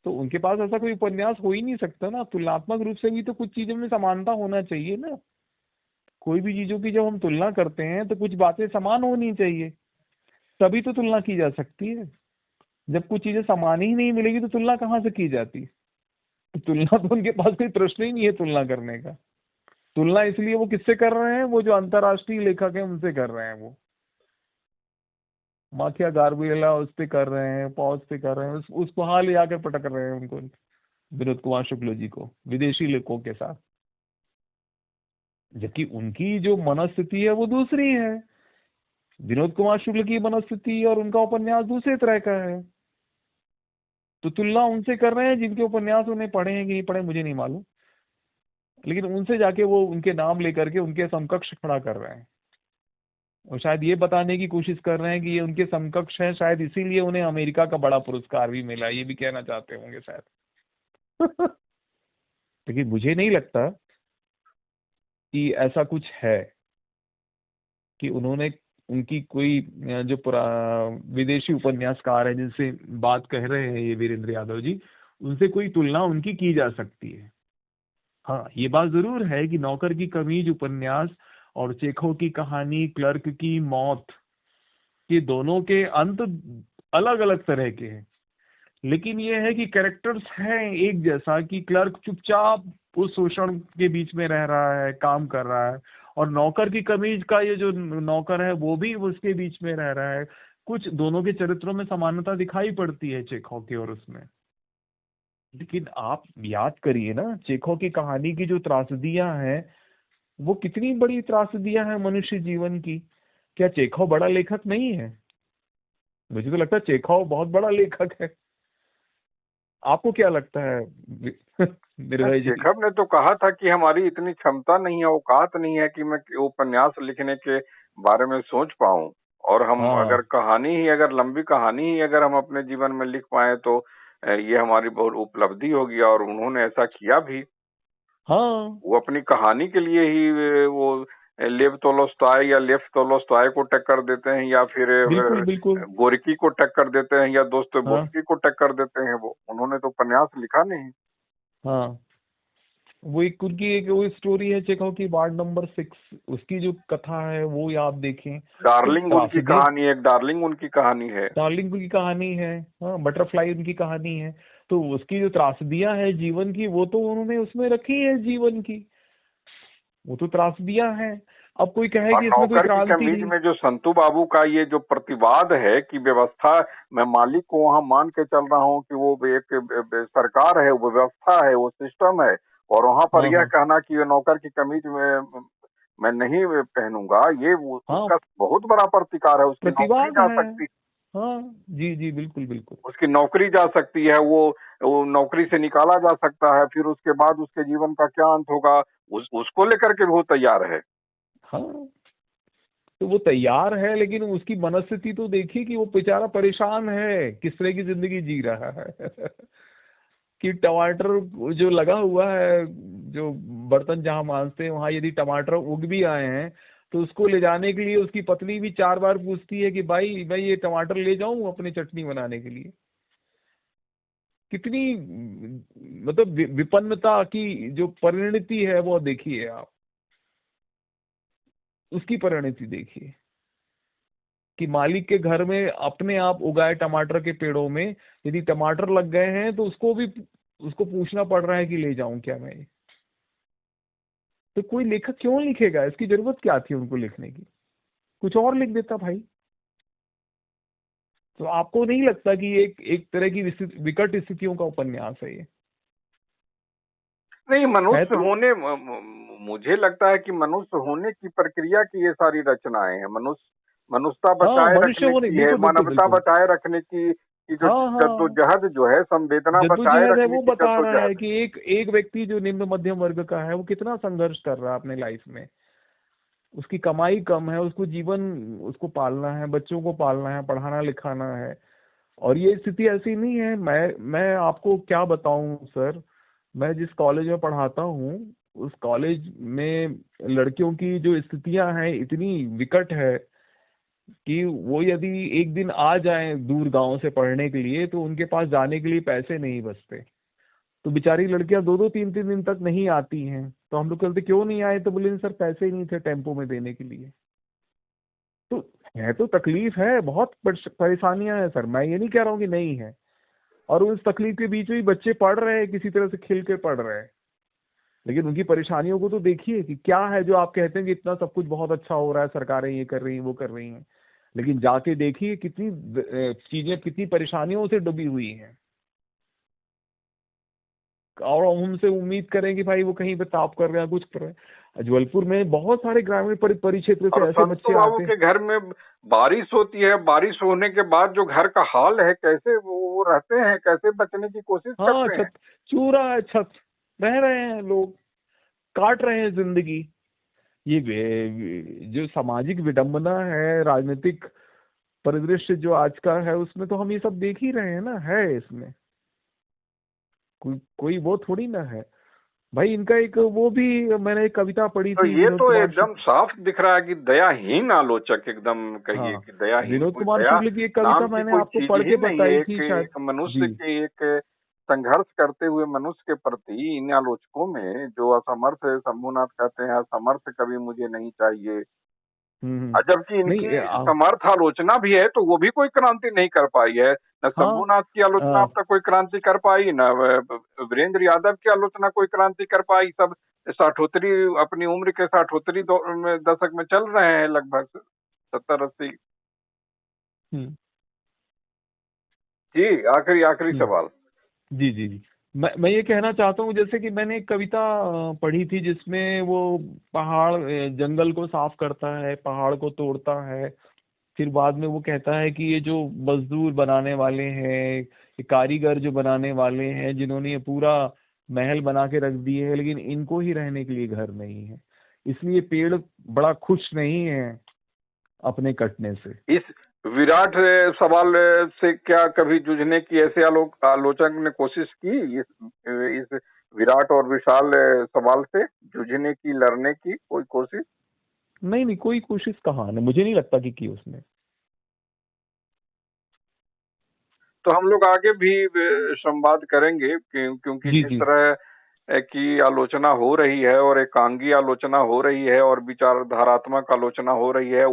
तो उनके पास ऐसा कोई उपन्यास हो ही नहीं सकता ना। तुलनात्मक रूप से भी तो कुछ चीजों में समानता होना चाहिए ना। कोई भी चीजों की जब हम तुलना करते हैं तो कुछ बातें समान होनी चाहिए, तभी तो तुलना की जा सकती है। जब कुछ चीजें समान ही नहीं मिलेगी तो तुलना कहाँ से की जाती? तुलना तो उनके पास कोई प्रश्न ही नहीं है तुलना करने का। तुलना इसलिए वो किससे कर रहे हैं? वो जो अंतर्राष्ट्रीय लेखक हैं उनसे कर रहे हैं। वो माखिया गार्बुएला उस पे कर रहे हैं, पॉज पे कर रहे हैं, उसको हाल ले आकर पटक रहे हैं उनको, विनोद कुमार शुक्ल जी को, विदेशी लेखकों के साथ। जबकि उनकी जो मनस्थिति है वो दूसरी है। विनोद कुमार शुक्ल की मनस्थिति और उनका उपन्यास दूसरे तरह का है। तो तुलना उनसे कर रहे हैं जिनके उपन्यास उन्हें पढ़े हैं कि नहीं पढ़े मुझे नहीं मालूम, लेकिन उनसे जाके वो उनके नाम लेकर के उनके समकक्ष खड़ा कर रहे हैं, और शायद ये बताने की कोशिश कर रहे हैं कि ये उनके समकक्ष हैं, शायद इसीलिए उन्हें अमेरिका का बड़ा पुरस्कार भी मिला, ये भी कहना चाहते होंगे शायद। लेकिन मुझे नहीं लगता कि ऐसा कुछ है कि उन्होंने उनकी कोई जो विदेशी उपन्यासकार है जिनसे बात कह रहे हैं ये वीरेंद्र यादव जी, उनसे कोई तुलना उनकी की जा सकती है। हाँ ये बात जरूर है कि नौकर की कमीज उपन्यास और चेखोव की कहानी, क्लर्क की मौत, ये दोनों के अंत अलग अलग तरह के हैं। लेकिन ये है कि कैरेक्टर्स हैं एक जैसा, कि क्लर्क चुपचाप उस शोषण के बीच में रह रहा है, काम कर रहा है, और नौकर की कमीज का ये जो नौकर है वो भी उसके बीच में रह रहा है। कुछ दोनों के चरित्रों में समानता दिखाई पड़ती है चेखोव की और उसमें। लेकिन आप याद करिए ना, चेखोव की कहानी की जो त्रासदियां हैं वो कितनी बड़ी त्रासदियां हैं मनुष्य जीवन की। क्या चेखोव बड़ा लेखक नहीं है? मुझे तो लगता है चेखोव बहुत बड़ा लेखक है। आपको क्या लगता है निर्भय जी? चेखव ने तो कहा था कि हमारी इतनी क्षमता नहीं है, औकात नहीं है कि मैं उपन्यास लिखने के बारे में सोच पाऊं, और हम हाँ अगर कहानी ही, अगर लंबी कहानी ही अगर हम अपने जीवन में लिख पाए तो ये हमारी बहुत उपलब्धि होगी। और उन्होंने ऐसा किया भी। हाँ वो अपनी कहानी के लिए ही वो लेव तोलोस्ताय या लेफ तोलोस्ताय को टक्कर देते हैं, या फिर बिल्कुल बिल्कुल। गोरकी को टक्कर देते हैं, या हाँ दोस्तोयेवस्की को टक्कर देते हैं। वो उन्होंने तो उपन्यास लिखा नहीं। हाँ, वो एक उनकी एक वो स्टोरी है चेखोव की, वार्ड नंबर 6, उसकी जो कथा है वो आप देखें तो डार्लिंग उनकी त्रासदी। कहानी, एक डार्लिंग उनकी कहानी है। डार्लिंग की कहानी है, हाँ, बटरफ्लाई उनकी कहानी है। तो उसकी जो त्रासदियां है जीवन की, वो तो उन्होंने उसमें रखी है जीवन की, वो तो त्रासदियां हैं। अब कोई कहे और कि इसमें कोई नौकर की क्रांति कमीज नहीं। में जो संतू बाबू का ये जो प्रतिवाद है कि व्यवस्था, मैं मालिक को वहां मान के चल रहा हूँ कि वो एक सरकार है, वो व्यवस्था है, वो सिस्टम है, और वहां पर हाँ यह हाँ कहना कि ये नौकर की कमीज में मैं नहीं पहनूंगा, ये हाँ, उसका बहुत बड़ा प्रतिकार है। उसकी नौकरी प्रतिवाद जा है। सकती, हाँ जी जी बिल्कुल बिल्कुल। उसकी नौकरी जा सकती है। वो वो नौकरी से निकाला जा सकता है, फिर उसके बाद उसके जीवन का क्या अंत होगा, उसको लेकर के भी वो तैयार है। हाँ, तो वो तैयार है, लेकिन उसकी मनस्थिति तो देखिए कि वो बेचारा परेशान है, किस तरह की जिंदगी जी रहा है। कि टमाटर जो लगा हुआ है, जो बर्तन जहां मांजते हैं वहां यदि टमाटर उग भी आए हैं, तो उसको ले जाने के लिए उसकी पत्नी भी 4 बार पूछती है कि भाई मैं ये टमाटर ले जाऊं अपनी चटनी बनाने के लिए। कितनी मतलब विपन्नता की जो परिणति है वो देखिए आप, उसकी परिणति देखिए कि मालिक के घर में अपने आप उगाए टमाटर के पेड़ों में यदि टमाटर लग गए हैं तो उसको पूछना पड़ रहा है कि ले जाऊं क्या मैं ये। तो कोई लेखक क्यों लिखेगा, इसकी जरूरत क्या थी उनको लिखने की, कुछ और लिख देता भाई। तो आपको नहीं लगता कि ये एक तरह की विकट स्थितियों का उपन्यास है ये? नहीं, है मनुष्य तो। होने मुझे लगता है कि मनुष्य होने की प्रक्रिया की ये सारी रचनाएं हैं। मनुष्यता हाँ, बचाए मनुष्य रखने होने, की है, बिल्कुल बिल्कुल मानवता बिल्कुल। बचाए रखने की जो हाँ हाँ, जद्दोजहद जो है, संवेदना बचाए जद्दोजहद है, रखने वो की बता रहा है जद्दोजहद है। कि एक एक व्यक्ति जो निम्न मध्यम वर्ग का है वो कितना संघर्ष कर रहा है अपने लाइफ में। उसकी कमाई कम है, उसको जीवन, उसको पालना है, बच्चों को पालना है, पढ़ाना लिखाना है। और ये स्थिति ऐसी नहीं है, मैं आपको क्या बताऊं सर। मैं जिस कॉलेज में पढ़ाता हूँ उस कॉलेज में लड़कियों की जो स्थितियां हैं इतनी विकट है कि वो यदि एक दिन आ जाएं दूर गांव से पढ़ने के लिए तो उनके पास जाने के लिए पैसे नहीं बचते। तो बेचारी लड़कियां 2-2 3-3 दिन तक नहीं आती हैं। तो हम लोग कहते क्यों नहीं आए, तो बोले सर पैसे ही नहीं थे टेम्पो में देने के लिए। तो है तो तकलीफ है, बहुत परेशानियां हैं सर, मैं ये नहीं कह रहा हूँ कि नहीं है। और उस तकलीफ के बीच में भी बच्चे पढ़ रहे हैं, किसी तरह से खिल के पढ़ रहे हैं। लेकिन उनकी परेशानियों को तो देखिए कि क्या है जो आप कहते हैं कि इतना सब कुछ बहुत अच्छा हो रहा है, सरकारें ये कर रही हैं वो कर रही हैं, लेकिन जाके देखिए कितनी चीजें कितनी परेशानियों से डूबी हुई हैं। और हम उनसे उम्मीद करें कि भाई वो कहीं पे ताप कर रहे हैं, कुछ कर रहे हैं। जबलपुर में बहुत सारे ग्रामीण परिक्षेत्र और से ऐसे संतू बच्चे बाबू आते हैं। के घर में बारिश होती है, बारिश होने के बाद जो घर का हाल है, कैसे वो रहते हैं, कैसे बचने की कोशिश हाँ, करते हैं। छत चूरा है, छत रह रहे हैं लोग, काट रहे हैं जिंदगी। ये जो सामाजिक विडंबना है, राजनीतिक परिदृश्य जो आज का है, उसमें तो हम ये सब देख ही रहे हैं ना, है इसमें कोई वो थोड़ी ना है भाई। इनका एक वो भी, मैंने एक कविता पढ़ी तो थी ये विनोद तो कुमार एकदम शुक्ल। साफ दिख रहा है कि दयाहीन आलोचक, एकदम कहिए हाँ, कि दयाहीन। विनोद कोई कुमार दया शुक्ल की एक कविता नाम की मैंने कोई आपको चीज पढ़ ही के नहीं है। बताई एक थी शायद। एक मनुष्य जी। के एक संघर्ष करते हुए मनुष्य के प्रति इन आलोचकों में जो असमर्थ है, शंभुनाथ कहते हैं असमर्थ कभी मुझे नहीं चाहिए। जबकि नहीं इनकी समर्थ आलोचना भी है, तो वो भी कोई क्रांति नहीं कर पाई है। न हाँ, शंभुनाथ की आलोचना अब तक कोई क्रांति कर पाई, न वीरेंद्र यादव की आलोचना कोई क्रांति कर पाई। सब साठोत्तरी, अपनी उम्र के साठोत्तरी दशक में चल रहे हैं, लगभग 70-80। हम्म जी, आखिरी आखिरी हम्म सवाल। जी जी जी। मैं ये कहना चाहता हूँ, जैसे कि मैंने एक कविता पढ़ी थी जिसमें वो पहाड़ जंगल को साफ करता है, पहाड़ को तोड़ता है, फिर बाद में वो कहता है कि ये जो मजदूर बनाने वाले हैं, ये कारीगर जो बनाने वाले हैं, जिन्होंने ये पूरा महल बना के रख दिए है, लेकिन इनको ही रहने के लिए घर नहीं है, इसलिए पेड़ बड़ा खुश नहीं है अपने कटने से। इस विराट सवाल से क्या कभी जूझने की ऐसे आलोचक ने कोशिश की, इस विराट और विशाल सवाल से जूझने की, लड़ने की कोई कोशिश? नहीं नहीं, कोई कोशिश कहाँ ने, मुझे नहीं लगता कि की उसने। तो हम लोग आगे भी संवाद करेंगे, क्योंकि जी जिस जी। तरह की आलोचना हो रही है और एकांगी आलोचना हो रही है और विचारधारात्मक आलोचना हो रही है,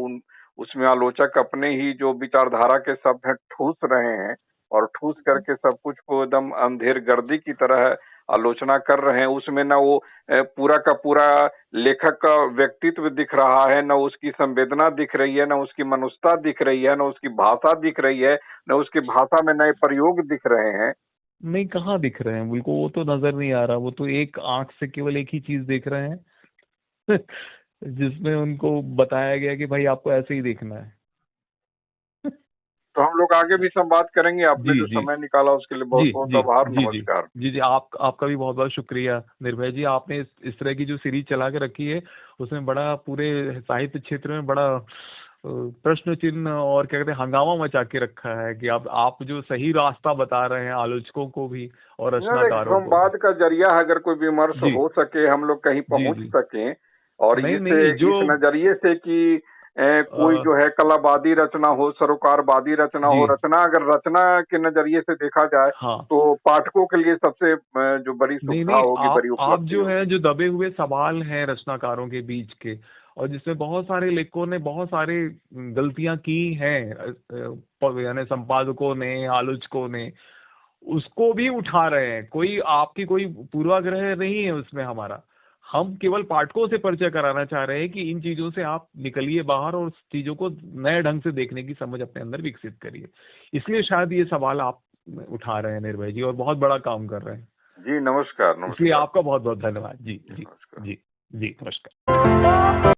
उसमें आलोचक अपने ही जो विचारधारा के शब्द हैं ठूस रहे हैं, और ठूस करके सब कुछ को एकदम अंधेर गर्दी की तरह आलोचना कर रहे हैं। उसमें ना वो पूरा का पूरा लेखक का व्यक्तित्व दिख रहा है, न उसकी संवेदना दिख रही है, न उसकी मनुष्यता दिख रही है, न उसकी भाषा दिख रही है, न उसकी भाषा में नए प्रयोग दिख रहे हैं। नहीं, कहाँ दिख रहे हैं बिल्कुल, वो तो नजर नहीं आ रहा, वो तो एक आंख से केवल एक ही चीज देख रहे हैं। जिसमें उनको बताया गया कि भाई आपको ऐसे ही देखना है। तो हम लोग आगे भी संवाद करेंगे। आपने जी जो जी समय निकाला उसके लिए बहुत जी बहुत जी आभार। जी जी नमस्कार। जी जी आपका भी बहुत बहुत शुक्रिया निर्भय जी। आपने इस तरह की जो सीरीज चला के रखी है उसमें बड़ा पूरे साहित्य क्षेत्र में बड़ा प्रश्न चिन्ह और क्या कहते हैं हंगामा मचा के रखा है कि आप जो सही रास्ता बता रहे हैं आलोचकों को भी और एक रचनाकारों को भी। संवाद का जरिया है, अगर कोई विमर्श जी हो सके, हम लोग कहीं जी पहुंच जी सकें, और नहीं इसे नहीं जो इस नजरिए से कि कोई अ, जो है कलावादी रचना हो, सरोकारवादी रचना जी हो, रचना अगर रचना के नजरिए से देखा जाए हाँ तो पाठकों के लिए सबसे जो बड़ी नहीं सुविधा नहीं होगी, बड़ी आप उपलब्धि जो है होगी। जो दबे हुए सवाल हैं रचनाकारों के बीच के और जिसमें बहुत सारे लेखकों ने बहुत सारे गलतियां की हैं यानी संपादकों ने आलोचकों ने उसको भी उठा रहे हैं। कोई आपकी कोई पूर्वाग्रह नहीं है उसमें हमारा। हम केवल पाठकों से परिचय कराना चाह रहे हैं कि इन चीजों से आप निकलिए बाहर और चीजों को नए ढंग से देखने की समझ अपने अंदर विकसित करिए। इसलिए शायद ये सवाल आप उठा रहे हैं निर्भय जी और बहुत बड़ा काम कर रहे हैं। जी नमस्कार। इसलिए नमस्कार। आपका बहुत बहुत धन्यवाद। जी जी जी नमस्कार। जी जी नमस्कार।